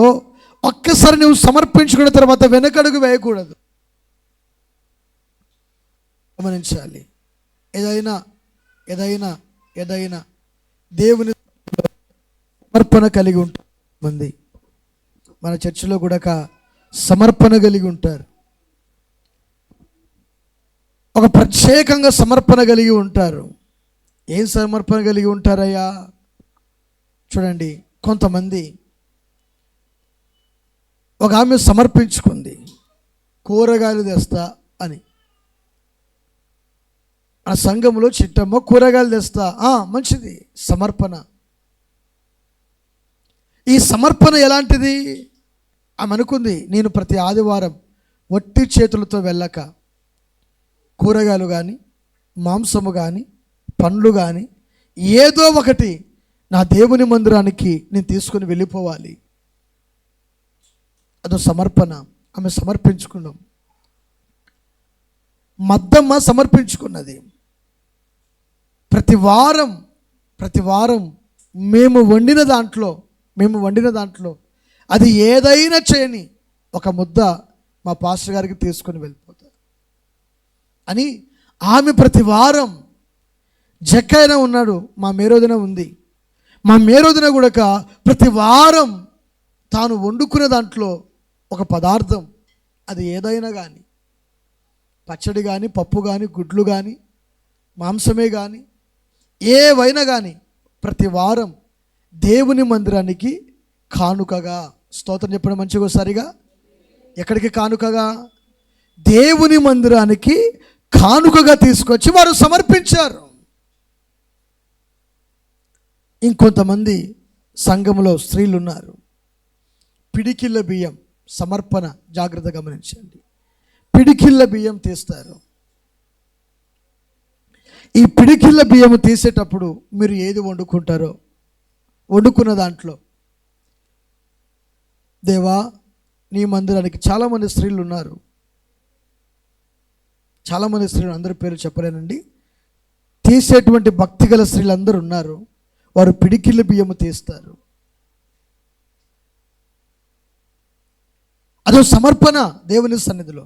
ఒక్కసారి నువ్వు సమర్పించుకున్న తర్వాత వెనకడుగు వేయకూడదు. గమనించాలి. ఏదైనా దేవుని సమర్పణ కలిగి ఉంటుంది. మన చర్చిలో కూడా సమర్పణ కలిగి ఉంటారు. ఒక ప్రత్యేకంగా సమర్పణ కలిగి ఉంటారు. ఏం సమర్పణ కలిగి ఉంటారయ్యా? చూడండి, కొంతమంది, ఒక ఆమె సమర్పించుకుంది, కూరగాయలు తెస్తా అని. ఆ సంఘంలో చిట్టమ్మ కూరగాయలు తెస్తా, మంచిది, సమర్పణ. ఈ సమర్పణ ఎలాంటిది? ఆమె అనుకుంది, నేను ప్రతి ఆదివారం వట్టి చేతులతో వెళ్ళక కూరగాయలు కానీ, మాంసము కానీ, పండ్లు కానీ ఏదో ఒకటి నా దేవుని మందిరానికి నేను తీసుకొని వెళ్ళిపోవాలి. అదో సమర్పణ. ఆమె సమర్పించుకున్నాం. మద్దమ్మ సమర్పించుకున్నది. ప్రతి వారం మేము వండిన దాంట్లో అది ఏదైనా చేయని ఒక ముద్ద మా పాస్టర్ గారికి తీసుకొని వెళ్ళిపోతా అని ఆమె ప్రతి వారం, జక్కైనా ఉన్నాడు, మా మేరోదిన ఉంది, మా మేరోదిన కూడా ప్రతి వారం తాను వండుకునే దాంట్లో ఒక పదార్థం, అది ఏదైనా కానీ, పచ్చడి కానీ, పప్పు కానీ, గుడ్లు కానీ, మాంసమే కానీ, ఏవైనా కానీ ప్రతి వారం దేవుని మందిరానికి కానుకగా, స్తోత్రం చెప్పడం మంచిగా ఒకసారిగా, ఎక్కడికి కానుకగా? దేవుని మందిరానికి కానుకగా తీసుకొచ్చి వారు సమర్పించారు. ఇంకొంతమంది సంఘంలో స్త్రీలు ఉన్నారు, పిడికిళ్ళ బియ్యం సమర్పణ. జాగ్రత్త గమనించండి, పిడికిళ్ళ బియ్యం తీస్తారు. ఈ పిడికిళ్ళ బియ్యం తీసేటప్పుడు మీరు ఏది వండుకుంటారో, వండుకున్న దాంట్లో దేవా నీ మందిరానికి, చాలామంది స్త్రీలు ఉన్నారు, చాలామంది స్త్రీలు, అందరి పేరు చెప్పలేనండి, తీసేటువంటి భక్తిగల స్త్రీలు అందరూ ఉన్నారు. వారు పిడికిళ్ళ బియ్యము తీస్తారు. అదో సమర్పణ దేవుని సన్నిధిలో.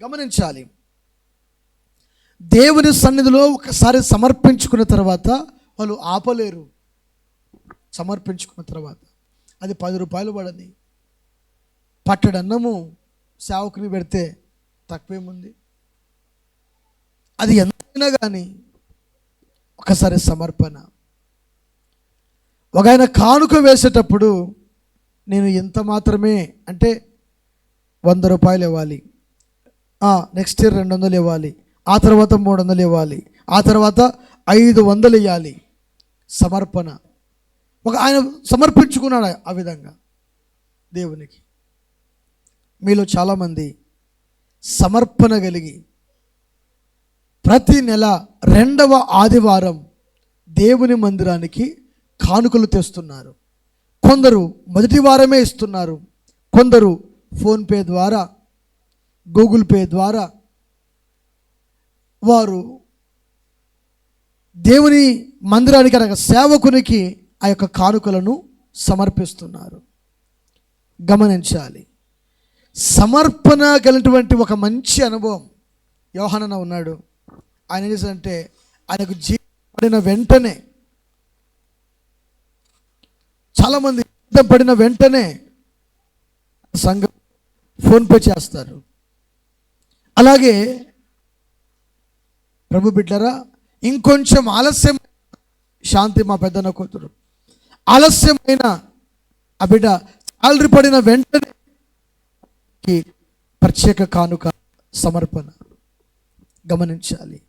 గమనించాలి, దేవుని సన్నిధిలో ఒకసారి సమర్పించుకున్న తర్వాత వాళ్ళు ఆపలేరు. సమర్పించుకున్న తర్వాత అది 10 రూపాయలు పడని పట్టడన్నము సేవకుని పెడితే తక్కువేముంది? అది ఎంతైనా కానీ ఒకసారి సమర్పణ. ఒక ఆయన కానుక వేసేటప్పుడు నేను ఎంత మాత్రమే అంటే 100 రూపాయలు ఇవ్వాలి, నెక్స్ట్ ఇయర్ 200 ఇవ్వాలి, ఆ తర్వాత 300 ఇవ్వాలి, ఆ తర్వాత 500 ఇవ్వాలి. సమర్పణ. ఒక ఆయన సమర్పించుకున్నాడు ఆ విధంగా దేవునికి. మీలో చాలామంది సమర్పణ కలిగి ప్రతి నెల 2వ ఆదివారం దేవుని మందిరానికి కానుకలు తెస్తున్నారు. కొందరు మొదటి వారమే ఇస్తున్నారు, కొందరు ఫోన్పే ద్వారా, గూగుల్ పే ద్వారా వారు దేవుని మందిరానికి అనగా సేవకునికి ఆ యొక్క కానుకలను సమర్పిస్తున్నారు. గమనించాలి. సమర్పణ కలిగినటువంటి ఒక మంచి అనుభవం యోహానన్న ఉన్నాడు. ఆయన ఏం చేశాడంటే ఆయనకు జీవం పడిన వెంటనే, చాలామంది జీవం పడిన వెంటనే సంఘం ఫోన్పే చేస్తారు. అలాగే ప్రభు బిడ్డరా, ఇంకొంచెం ఆలస్యం, శాంతి మా పెద్దన్న కూతురు, ఆలస్యమైన ఆ బిడ్డ సాలరీ పడిన వెంటనే ప్రత్యేక కానుక సమర్పణ. గమనించాలి.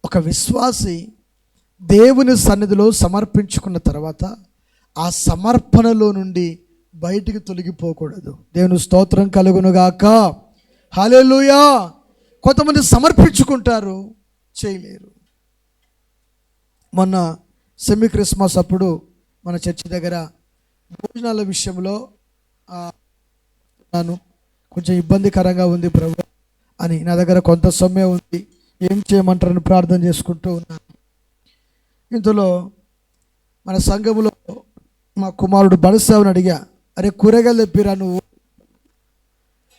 ఒక విశ్వాసి దేవుని సన్నిధిలో సమర్పించుకున్న తర్వాత ఆ సమర్పణలో నుండి బయటికి తొలగిపోకూడదు. దేవుని స్తోత్రం కలుగునుగాక. హల్లెలూయా. కొంతమంది సమర్పించుకుంటారు, చేయలేరు. మొన్న సెమీ క్రిస్మస్ అప్పుడు మన చర్చి దగ్గర భోజనాల విషయంలో నాను కొంచెం ఇబ్బందికరంగా ఉంది ప్రభు అని, నా దగ్గర కొంత సొమ్మే ఉంది, ఏం చేయమంటారని ప్రార్థన చేసుకుంటూ ఉన్నాను. ఇందులో మన సంఘములో మా కుమారుడు బడసావుని అడిగా, అరే కూరగాయలు తెప్పిరా నువ్వు.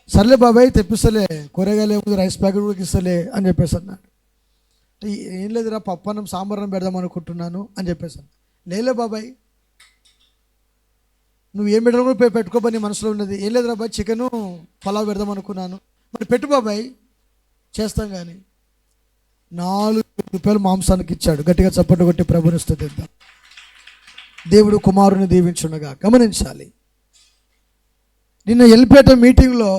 సర్లే బాబాయ్ తెప్పిస్తలే, కూరగాయలు ఏముంది, రైస్ ప్యాకెట్ కూడా ఇస్తలే అని చెప్పేసి అన్నాడు. ఏం లేదురా పప్పన్నం సాంబారం పెడదాం అనుకుంటున్నాను అని చెప్పేసాను. లేలే బాబాయ్, నువ్వు ఏం పెట్టడం కూడా పెట్టుకోబా, నీ మనసులో ఉన్నది. ఏం లేదురా బాయ్, చికెను పలావ్ పెడదాం అనుకున్నాను. మరి పెట్టు బాబాయ్, చేస్తాం. కానీ 4 రూపాయలు మాంసానికి ఇచ్చాడు. గట్టిగా చప్పట్లు కొట్టి ప్రభుని స్తుతిద్దాం. దేవుడు కుమారుని దీవించుండగా. గమనించాలి. నిన్న ఎల్పేట మీటింగ్లో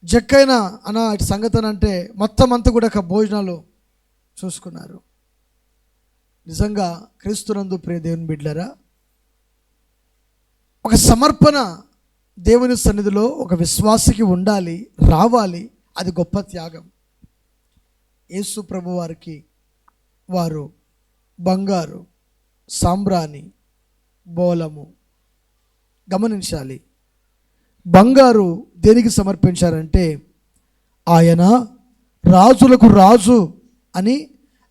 జక్కైన అన్న ఇటు సంగతి అంటే మొత్తం అంతా కూడా భోజనాలు చూసుకున్నారు. నిజంగా క్రీస్తునందు ప్రియ దేవుని బిడ్డలారా, ఒక సమర్పణ దేవుని సన్నిధిలో ఒక విశ్వాసికి ఉండాలి, రావాలి. అది గొప్ప త్యాగం. యేసు ప్రభు వారికి వారు బంగారు, సాంబ్రాణి, బోలము. గమనించాలి. బంగారు దేనికి సమర్పించారంటే ఆయన రాజులకు రాజు అని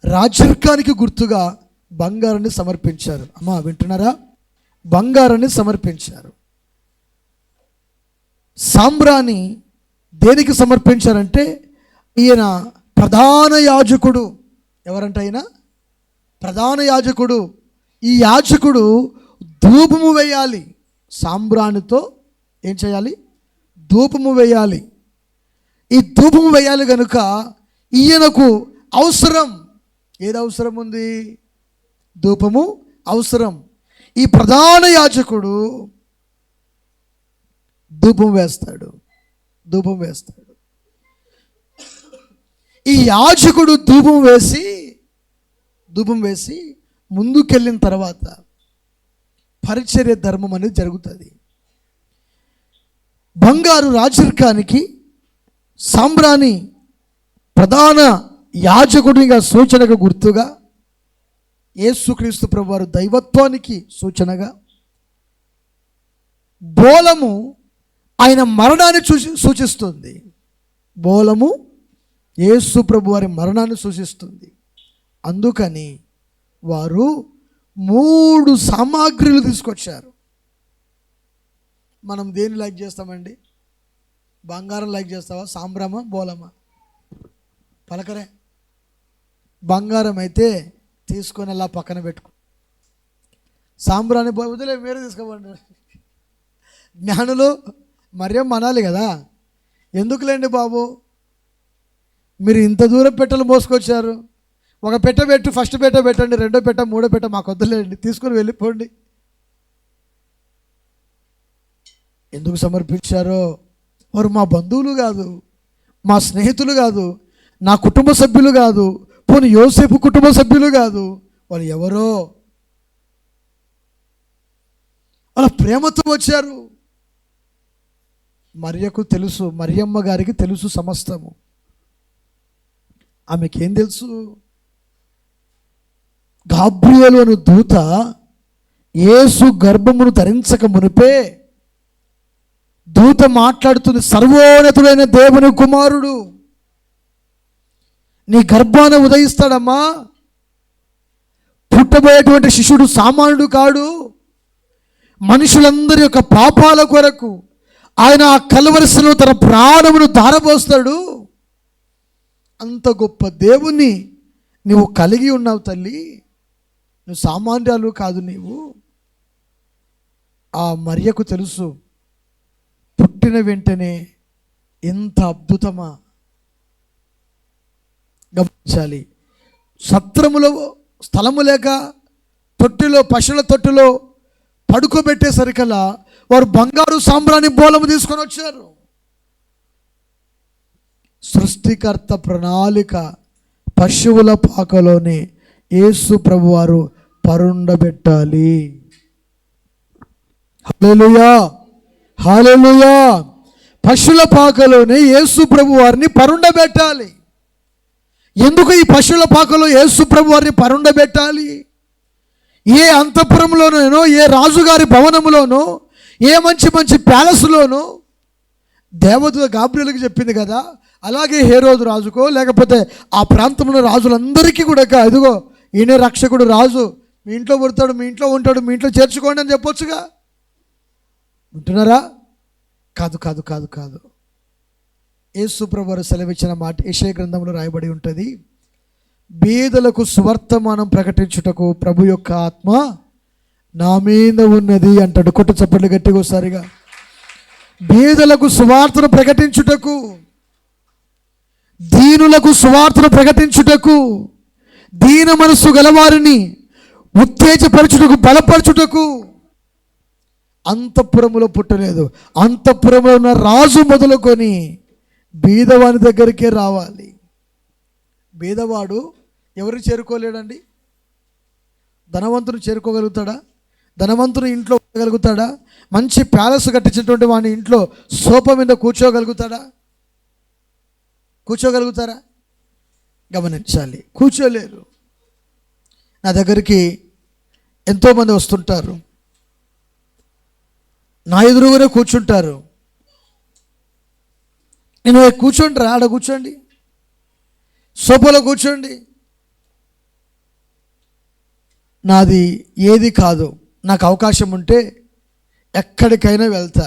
రాజరికానికి గుర్తుగా బంగారాన్ని సమర్పించారు. అమ్మా వింటున్నారా? బంగారాన్ని సమర్పించారు. సాంబ్రాణి దేనికి సమర్పించారంటే ఈయన ప్రధాన యాజకుడు. ఎవరంటే ఆయన ప్రధాన యాజకుడు. ఈ యాజకుడు ధూపము వేయాలి. సాంబ్రాణితో ఏం చేయాలి? ధూపము వేయాలి. ఈ ధూపము వేయాలి కనుక ఈయనకు అవసరం. ఏది అవసరం ఉంది? ధూపము అవసరం. ఈ ప్రధాన యాజకుడు ధూపం వేస్తాడు. ఈ యాజకుడు ధూపం వేసి ముందుకెళ్ళిన తర్వాత పరిచర్య ధర్మం అనేది జరుగుతుంది. బంగారు రాజరికానికి, సాంబ్రాణి ప్రధాన యాజకుడిగా సూచనగా గుర్తుగా, యేసుక్రీస్తు ప్రభువారు దైవత్వానికి సూచనగా, బోలము ఆయన మరణాన్ని సూచిస్తుంది. బోలము యేసు ప్రభువారి మరణాన్ని సూచిస్తుంది. అందుకని వారు 3 సామాగ్రిలు తీసుకొచ్చారు. మనం దేన్ని లైక్ చేస్తామండి? బంగారం లైక్ చేస్తావా? సాంబ్రామా? బోలమా? పలకరే. బంగారం అయితే తీసుకొని అలా పక్కన పెట్టుకో. సాంబ్రాన్ని వదిలే, మీరే తీసుకోమండి. జ్ఞానులు మరేం అనాలి కదా, ఎందుకులేండి బాబు, మీరు ఇంత దూరం పెట్టెలు మోసుకొచ్చారు, ఒక పెట్టె పెట్టు, ఫస్ట్ పెట్టె పెట్టండి, రెండో పెట్టె, మూడో పెట్టె మాకు వద్దులేండి, తీసుకొని వెళ్ళిపోండి. ఎందుకు సమర్పించారో? వారు మా బంధువులు కాదు, మా స్నేహితులు కాదు, నా కుటుంబ సభ్యులు కాదు, పోనీ యోసేపు కుటుంబ సభ్యులు కాదు, వాళ్ళు ఎవరో వాళ్ళ ప్రేమతో వచ్చారు. మరియకు తెలుసు, మరియమ్మ గారికి తెలుసు సమస్తము. ఆమెకేం తెలుసు? గాబ్రియేలు అను దూత యేసు గర్భమును ధరించక మునిపే దూత మాట్లాడుతుంది, సర్వోన్నతుడైన దేవుని కుమారుడు నీ గర్భాన ఉదయిస్తాడమ్మా. పుట్టబోయేటువంటి శిశుడు సామాన్యుడు కాడు. మనుషులందరి యొక్క పాపాల కొరకు ఆయన ఆ కల్వరిశిలో తన ప్రాణమును ధారపోస్తాడు. అంత గొప్ప దేవుణ్ణి నువ్వు కలిగి ఉన్నావు తల్లి, నువ్వు సామాన్యాలు కాదు. నీవు ఆ మరియకు తెలుసు, పుట్టిన వెంటనే ఎంత అద్భుతమా. గమనించాలి. సత్రములో స్థలము లేక తొట్టిలో, పశువుల తొట్టిలో పడుకోబెట్టేసరికల్లా వారు బంగారు సాంబ్రాణి బోలము తీసుకొని వచ్చారు. సృష్టికర్త ప్రణాళిక పశువుల పాకలోనే యేసు ప్రభువారు పరుండబెట్టాలి. హల్లెలూయా, హల్లెలూయా. పశువుల పాకలోనే యేసు ప్రభువారిని పరుండబెట్టాలి. ఎందుకు ఈ పశువుల పాకలో యేసు ప్రభువారిని పరుండబెట్టాలి? ఏ అంతఃపురంలోనో, ఏ రాజుగారి భవనములోనో, ఏ మంచి మంచి ప్యాలెస్లోనో దేవదూత గాబ్రియేలుకి చెప్పింది కదా, అలాగే హేరోదు రాజుకో లేకపోతే ఆ ప్రాంతంలో రాజులందరికీ కూడా ఇదిగో ఈయనే రక్షకుడు, రాజు మీ ఇంట్లో పుడతాడు, మీ ఇంట్లో ఉంటాడు, మీ ఇంట్లో చేర్చుకోండి అని చెప్పొచ్చుగా. వింటున్నారా? కాదు కాదు కాదు కాదు. యేసు ప్రభువారు సెలవిచ్చిన మాట యెషయా గ్రంథంలో రాయబడి ఉంటుంది, బీదలకు సువర్తమానం ప్రకటించుటకు ప్రభు యొక్క ఆత్మ నా మీద ఉన్నది అంటాడు. కొట్టు చప్పట్లు గట్టిగా ఒకసారిగా. బీదలకు సువార్తను ప్రకటించుటకు, దీనులకు సువార్తను ప్రకటించుటకు, దీన మనస్సు గలవారిని ఉత్తేజపరచుటకు, బలపరచుటకు. అంతఃపురములో పుట్టలేదు, అంతఃపురంలో ఉన్న రాజు మొదలుకొని బీదవాని దగ్గరికే రావాలి. బీదవాడు ఎవరికి చేరుకోలేడండి? ధనవంతుని చేరుకోగలుగుతాడా? ధనవంతుని ఇంట్లో ఉండగలుగుతాడా? మంచి ప్యాలెస్ కట్టించినటువంటి వాని ఇంట్లో సోఫా మీద కూర్చోగలుగుతాడా? కూర్చోగలుగుతారా? గమనించాలి, కూర్చోలేరు. నా దగ్గరికి ఎంతోమంది వస్తుంటారు, నా ఎదురుగానే కూర్చుంటారు. నేను కూర్చోండి, ఆడ కూర్చోండి, సోఫాలో కూర్చోండి. నాది ఏది కాదు, నాకు అవకాశం ఉంటే ఎక్కడికైనా వెళ్తా,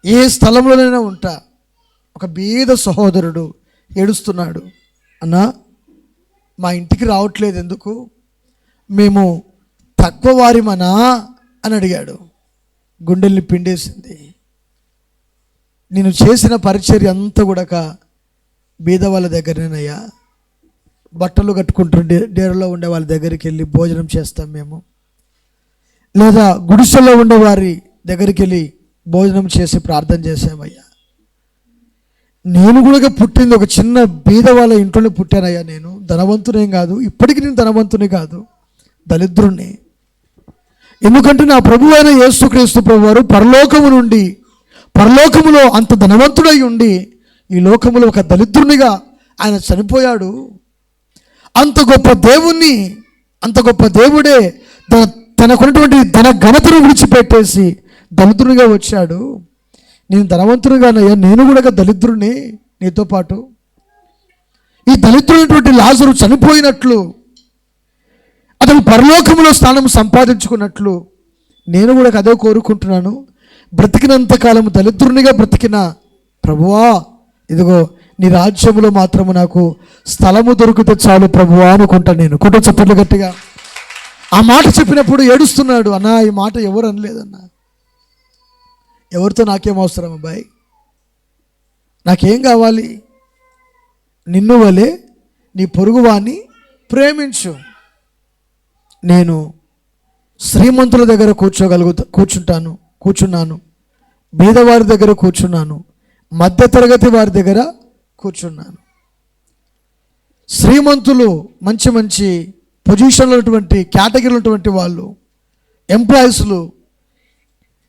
ఏ స్థలంలోనైనా ఉంటా. ఒక బీద సహోదరుడు ఏడుస్తున్నాడు, అన్నా మా ఇంటికి రావట్లేదు ఎందుకు, మేము తక్కువ వారిమనా అని అడిగాడు. గుండెల్ని పిండేసింది. నేను చేసిన పరిచర్య అంతా కూడా బీద వాళ్ళ దగ్గరనేనయ్యా. బట్టలు కట్టుకుంటున్న డేరలో ఉండే వాళ్ళ దగ్గరికి వెళ్ళి భోజనం చేస్తాం మేము, లేదా గుడిసెలో ఉండేవారి దగ్గరికి వెళ్ళి భోజనం చేసి ప్రార్థన చేసామయ్యా. నేను కూడా పుట్టింది ఒక చిన్న బీద వాళ్ళ ఇంట్లోనే పుట్టానయ్యా. నేను ధనవంతునేం కాదు, ఇప్పటికీ నేను ధనవంతుని కాదు, దరిద్రుణ్ణి. ఎందుకంటే నా ప్రభు అయిన యేసుక్రీస్తు ప్రభువారు పరలోకము నుండి, పరలోకములో అంత ధనవంతుడై ఉండి ఈ లోకములో ఒక దరిద్రునిగా ఆయన చనిపోయాడు. అంత గొప్ప దేవుణ్ణి, అంత గొప్ప దేవుడే తనకున్నటువంటి ధన ఘనతను విడిచిపెట్టేసి దరిద్రునిగా వచ్చాడు. నేను ధనవంతునిగానయ్యా, నేను కూడా దరిద్రుని నీతో పాటు. ఈ దరిద్రుడైనటువంటి లాజరు చనిపోయినట్లు, అతను పరలోకములో స్థానం సంపాదించుకున్నట్లు నేను కూడా అదే కోరుకుంటున్నాను. బ్రతికినంత కాలం దరిద్రునిగా బ్రతికిన ప్రభువా, ఇదిగో నీ రాజ్యములో మాత్రము నాకు స్థలము దొరికితే చాలు ప్రభువా అనుకుంటాను. నేను కుటుంబ చప్పట్లు గట్టిగా ఆ మాట చెప్పినప్పుడు ఏడుస్తున్నాడు. అన్నా ఈ మాట ఎవరు అనలేదన్నా, ఎవరితో నాకేం అవసరం అబ్బాయి, నాకేం కావాలి, నిన్ను వలె నీ పొరుగువాన్ని ప్రేమించు. నేను శ్రీమంతుల దగ్గర కూర్చున్నాను, బీదవారి దగ్గర కూర్చున్నాను, మధ్యతరగతి వారి దగ్గర కూర్చున్నాను. శ్రీమంతులు మంచి మంచి పొజిషన్లో ఉన్నటువంటి కేటగిరీలో ఉన్నటువంటి వాళ్ళు, ఎంప్లాయీస్లు,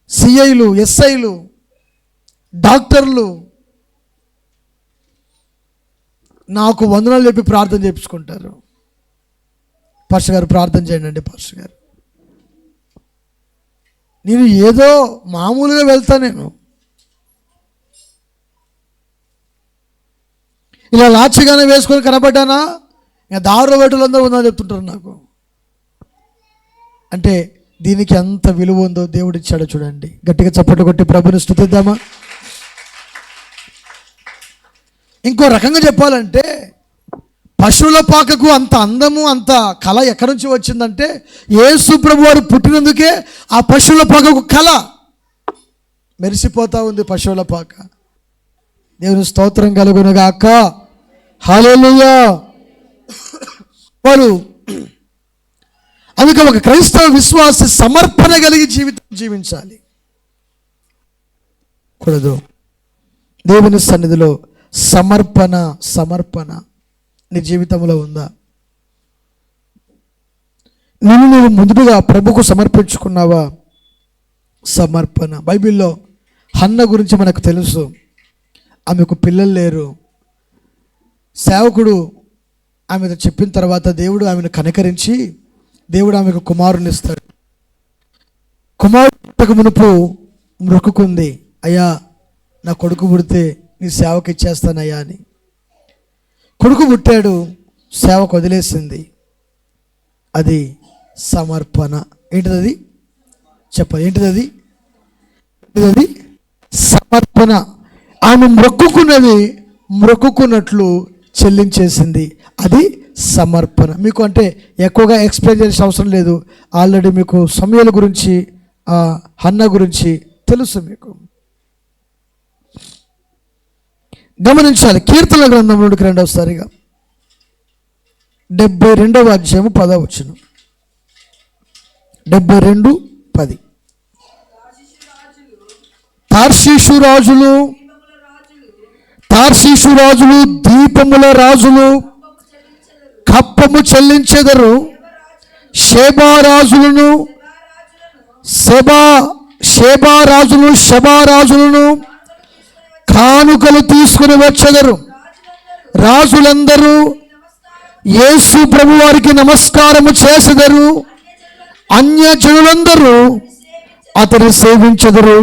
సిఐలు, ఎస్ఐలు, డాక్టర్లు నాకు వందనాలు చెప్పి ప్రార్థన చేయించుకుంటారు. పాస్టర్ గారు ప్రార్థన చేయండి అండి. పాస్టర్ గారు, నేను ఏదో మామూలుగా వెళ్తా, నేను ఇలా లాచిగానే వేసుకొని కనబడ్డానా, ఇంకా దారుల వేటలందరూ ఉందని చెప్తుంటారు నాకు. అంటే దీనికి ఎంత విలువ ఉందో దేవుడు ఇచ్చాడో చూడండి. గట్టిగా చప్పట్లు కొట్టి ప్రభుని స్తుతిద్దామా? ఇంకో రకంగా చెప్పాలంటే పశువుల పాకకు అంత అందము, అంత కళ ఎక్కడి నుంచి వచ్చిందంటే యేసు ప్రభు వారు పుట్టినందుకే ఆ పశువుల పాకకు కళ మెరిసిపోతా ఉంది. పశువుల పాక. దేవుని స్తోత్రం కలుగునుగాక. హల్లెలూయా. వారు అందుకే ఒక క్రైస్తవ విశ్వాసి సమర్పణ కలిగి జీవితం జీవించాలి కూడదు. దేవుని సన్నిధిలో సమర్పణ నీ జీవితంలో ఉందా? నువ్వు ముందుగా ప్రభుకు సమర్పించుకున్నావా? సమర్పణ. బైబిల్లో హన్న గురించి మనకు తెలుసు. ఆమెకు పిల్లలు లేరు. సేవకుడు ఆమెతో చెప్పిన తర్వాత దేవుడు ఆమెను కనికరించి దేవుడు ఆమెకు కుమారుని ఇస్తాడు. కుమారుడికి మునుపు మొక్కుకుంది, అయ్యా నా కొడుకు పుడితే నీ సేవకు ఇచ్చేస్తానయ్యా అని. కొడుకు పుట్టాడు, సేవకు వదిలేసింది. అది సమర్పణ. ఏంటిది? చెప్ప ఏంటిది? సమర్పణ. ఆమె మొక్కుకున్నట్లు చెల్లించేసింది. అది సమర్పణ. మీకు అంటే ఎక్కువగా ఎక్స్ప్లెయిన్ చేసే అవసరం లేదు. ఆల్రెడీ మీకు సమూయేలు గురించి, హన్న గురించి తెలుసు మీకు. గమనించాలి. కీర్తన గ్రంథంలోకి రెండవసారిగా 72వ అధ్యాయము 10వ వచనం. 72:10. తార్షీషు రాజులు దీపముల రాజులు కప్పము చెల్లించెదరు. షేబా రాజులను కానుకలు తీసుకుని వచ్చెదరు. రాజులందరూ యేసు ప్రభు వారికి నమస్కారము చేసెదరు. అన్యజనులందరూ అతని సేవించెదరు.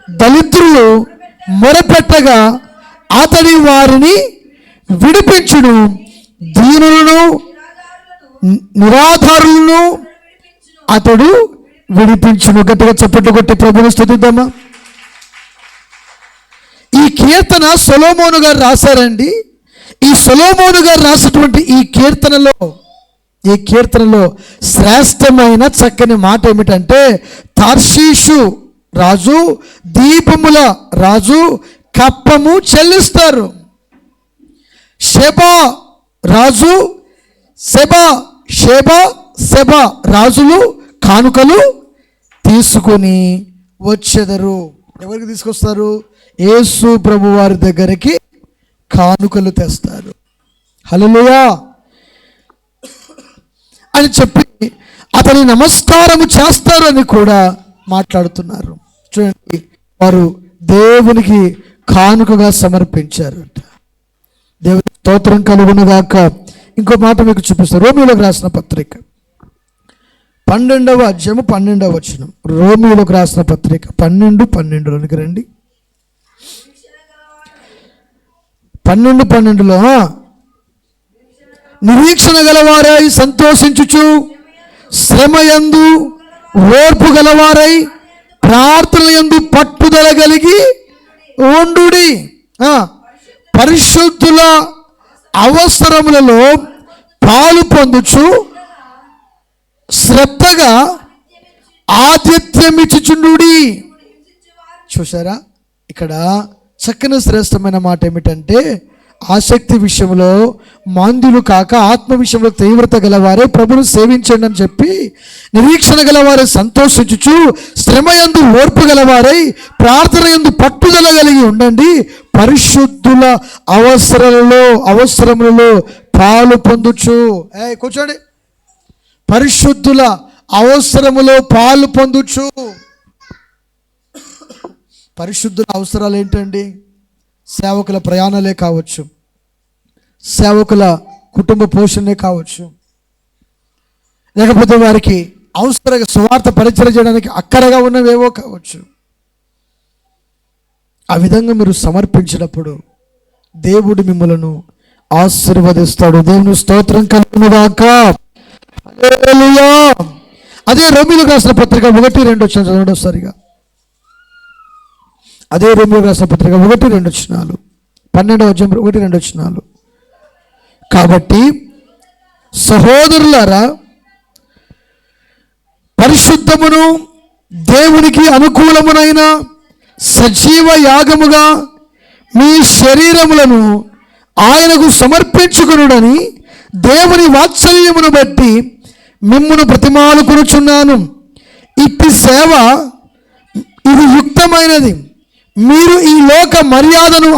దళిద్రులు మొరపెట్టగా అతని వారిని విడిపించును. దీనులను నిరాధారులను అతడు విడిపించును. గట్టిగా చప్పట్లు కొట్టి ప్రభువుని స్తుతిద్దామా? ఈ కీర్తన సొలొమోను గారు రాశారండి. ఈ సొలొమోను గారు రాసినటువంటి ఈ కీర్తనలో శ్రేష్టమైన చక్కని మాట ఏమిటంటే, తార్షీషు రాజు, దీపముల రాజు కప్పము చెల్లిస్తారు. షేబా రాజులు కానుకలు తీసుకొని వచ్చెదరు. ఎవరికి తీసుకొస్తారు? యేసు ప్రభు వారి దగ్గరికి కానుకలు తెస్తారు. హల్లెలూయా అని చెప్పి అతని నమస్కారము చేస్తారని కూడా మాట్లాడుతున్నారు. చూడండి, వారు దేవునికి కానుకగా సమర్పించారట. దేవుని స్తోత్రం కలుగునుగాక. ఇంకో మాట మీకు చూపిస్తారు. రోమీయులకు రాసిన పత్రిక 12వ అధ్యాయము 12వ వచనం. రోమీయులకు రాసిన పత్రిక 12:12లోనికి రండి. 12:12లో నిరీక్షణ గలవారై సంతోషించుచు, శ్రమయందు ఓర్పు గలవారై, ప్రార్థనయందు పట్టుదల కలిగి ఉండుడి. పరిశుద్ధుల అవసరములలో పాలు పొందుచు శ్రద్ధగా ఆతిథ్యమిచ్చుచుండుడి. చూసారా, ఇక్కడ చక్కని శ్రేష్టమైన మాట ఏమిటంటే, ఆసక్తి విషయంలో మాంద్యులు కాక ఆత్మ విషయంలో తీవ్రత గలవారే ప్రభును సేవించండి అని చెప్పి, నిరీక్షణ గలవారే సంతోషించుచు, శ్రమయందు ఓర్పు గలవారై, ప్రార్థన యందు పట్టుదల కలిగి ఉండండి. పరిశుద్ధుల అవసరములలో పాలు పొందుచు. కూర్చోండి. పరిశుద్ధుల అవసరములో పాలు పొందుచు. పరిశుద్ధుల అవసరాలు ఏంటండి? సేవకుల ప్రయాణాలే కావచ్చు, సేవకుల కుటుంబ పోషణే కావచ్చు, లేకపోతే వారికి అవసరంగా సువార్త పరిచయం చేయడానికి అక్కరగా ఉన్నవేవో కావచ్చు. ఆ విధంగా మీరు సమర్పించినప్పుడు దేవుడు మిమ్మలను ఆశీర్వదిస్తాడు. దేవుని స్తోత్రం కలుగునుగాక. హల్లెలూయా. అదే రోమీయులకు రాసిన పత్రిక 1-2 వచ్చిన చదవండి ఒకసారిగా. అదే రోమీయులకు రాసిన పత్రిక 1-2 వచనాలు, 12వ అధ్యాయం 1-2 వచనాలు. కాబట్టి సహోదరులారా, పరిశుద్ధమును దేవునికి అనుకూలమునైన సజీవ యాగముగా మీ శరీరములను ఆయనకు సమర్పించుకొనుడని దేవుని వాత్సల్యమును బట్టి మిమ్మును బ్రతిమాలుకొనుచున్నాను. ఇట్టి సేవ ఇది యుక్తమైనది. మీరు ఈ లోక మర్యాదను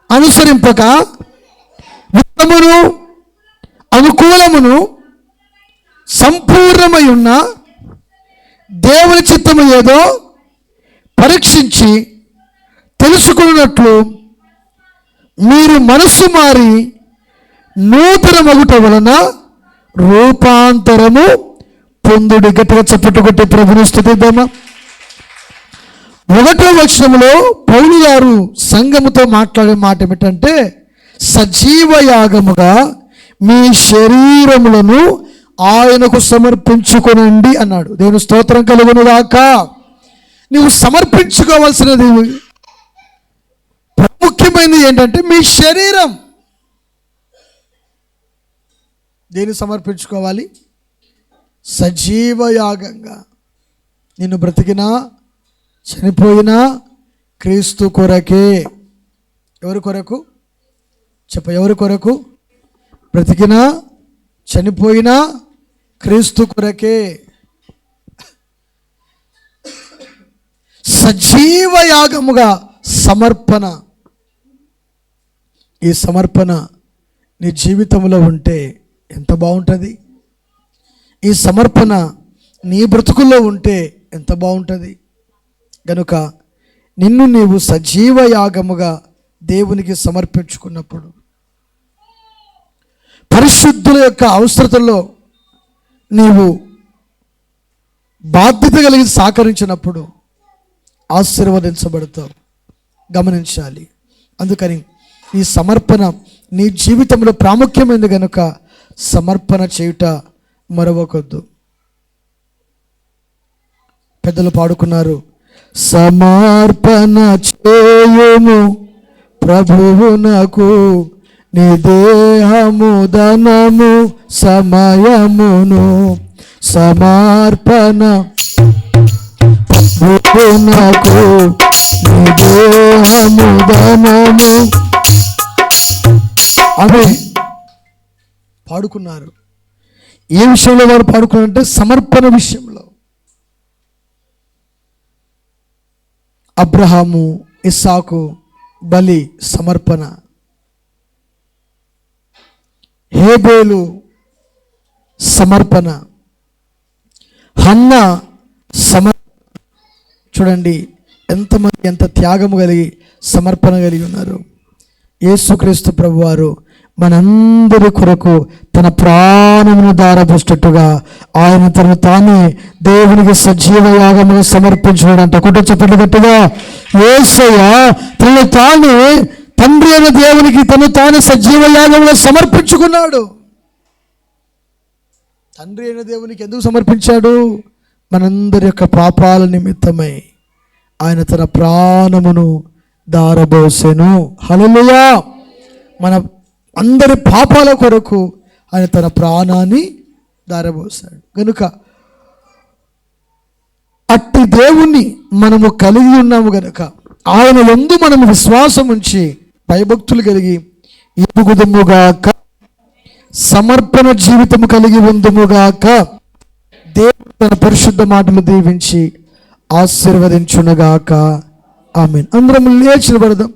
అనుసరింపక ఉత్తమును అనుకూలమును సంపూర్ణమై ఉన్న దేవుని చిత్తము ఏదో పరీక్షించి తెలుసుకున్నట్లు మీరు మనస్సు మారి నూతన మగుట వలన రూపాంతరము పొందుడి. గట్టిగా చప్పట్లు కొట్టి ప్రభుని స్తుతిద్దామా. 1వ వచనంలో పౌలు గారు సంఘముతో మాట్లాడే మాట ఏమిటంటే, సజీవ యాగముగా మీ శరీరములను ఆయనకు సమర్పించుకొనండి అన్నాడు. దేవుని స్తోత్రం కలుగునుగాక. నువ్వు సమర్పించుకోవాల్సినది ప్రాముఖ్యమైనది ఏంటంటే మీ శరీరం. దేన్ని సమర్పించుకోవాలి? సజీవ యాగంగా. నిన్ను బ్రతికినా చనిపోయినా క్రీస్తు కొరకే. ఎవరి కొరకు ఎవరి కొరకు? బ్రతికినా చనిపోయినా క్రీస్తు కొరకే. సజీవ యాగముగా సమర్పణ. ఈ సమర్పణ నీ జీవితంలో ఉంటే ఎంత బాగుంటుంది. ఈ సమర్పణ నీ బ్రతుకుల్లో ఉంటే ఎంత బాగుంటుంది. గనుక నిన్ను నీవు సజీవ యాగముగా దేవునికి సమర్పించుకున్నప్పుడు, పరిశుద్ధుల యొక్క అవసరతల్లో నీవు బాధ్యత కలిగి సహకరించినప్పుడు ఆశీర్వదించబడతావు. గమనించాలి. అందుకని ఈ సమర్పణ నీ జీవితంలో ప్రాముఖ్యమైనది కనుక సమర్పణ చేయుట మరవకొద్దు. పెద్దలు పాడుకున్నారు, సమర్పణ చేయుము ప్రభువునకు నీ దేహము ధనము సమయమును. సమర్పణ ప్రభువునకు నీ దేహము ధనము. అదే పాడుకున్నారు. ఏ విషయంలో వారు పాడుకున్నారంటే సమర్పణ విషయంలో. అబ్రహాము ఇస్సాకు బలి సమర్పణ, హేబేలు సమర్పణ, హన్న చూడండి ఎంతమంది ఎంత త్యాగము కలిగి సమర్పణ కలిగి ఉన్నారు. యేసుక్రీస్తు ప్రభువారు మనందరి కొరకు తన ప్రాణమును దారపోసేటట్టుగా ఆయన తను తానే దేవునికి సజీవ యాగముగా సమర్పించున్నాడంట. కొట్ట చెప్పట్లు గట్టిగా, యేసయ్య తను తానే తండ్రి అయిన దేవునికి తను తానే సజీవ యాగముగా సమర్పించుకున్నాడు. తండ్రి అయిన దేవునికి ఎందుకు సమర్పించాడు? మనందరి యొక్క పాపాల నిమిత్తమై ఆయన తన ప్రాణమును దారబోసెను. హల్లెలూయా. మన అందరి పాపాల కొరకు ఆయన తన ప్రాణాన్ని దారబోసాడు. కనుక అట్టి దేవుణ్ణి మనము కలిగి ఉన్నాము గనక ఆయన యందు మనము విశ్వాసం ఉంచి భయభక్తులు కలిగి ఎదుగుదుముగాక, సమర్పణ జీవితము కలిగి ఉందుముగాక. దేవుడు తన పరిశుద్ధ మాటలు దీవించి ఆశీర్వదించునుగాక. ఆమేన్. అందరం లేచి నిలబడదాం.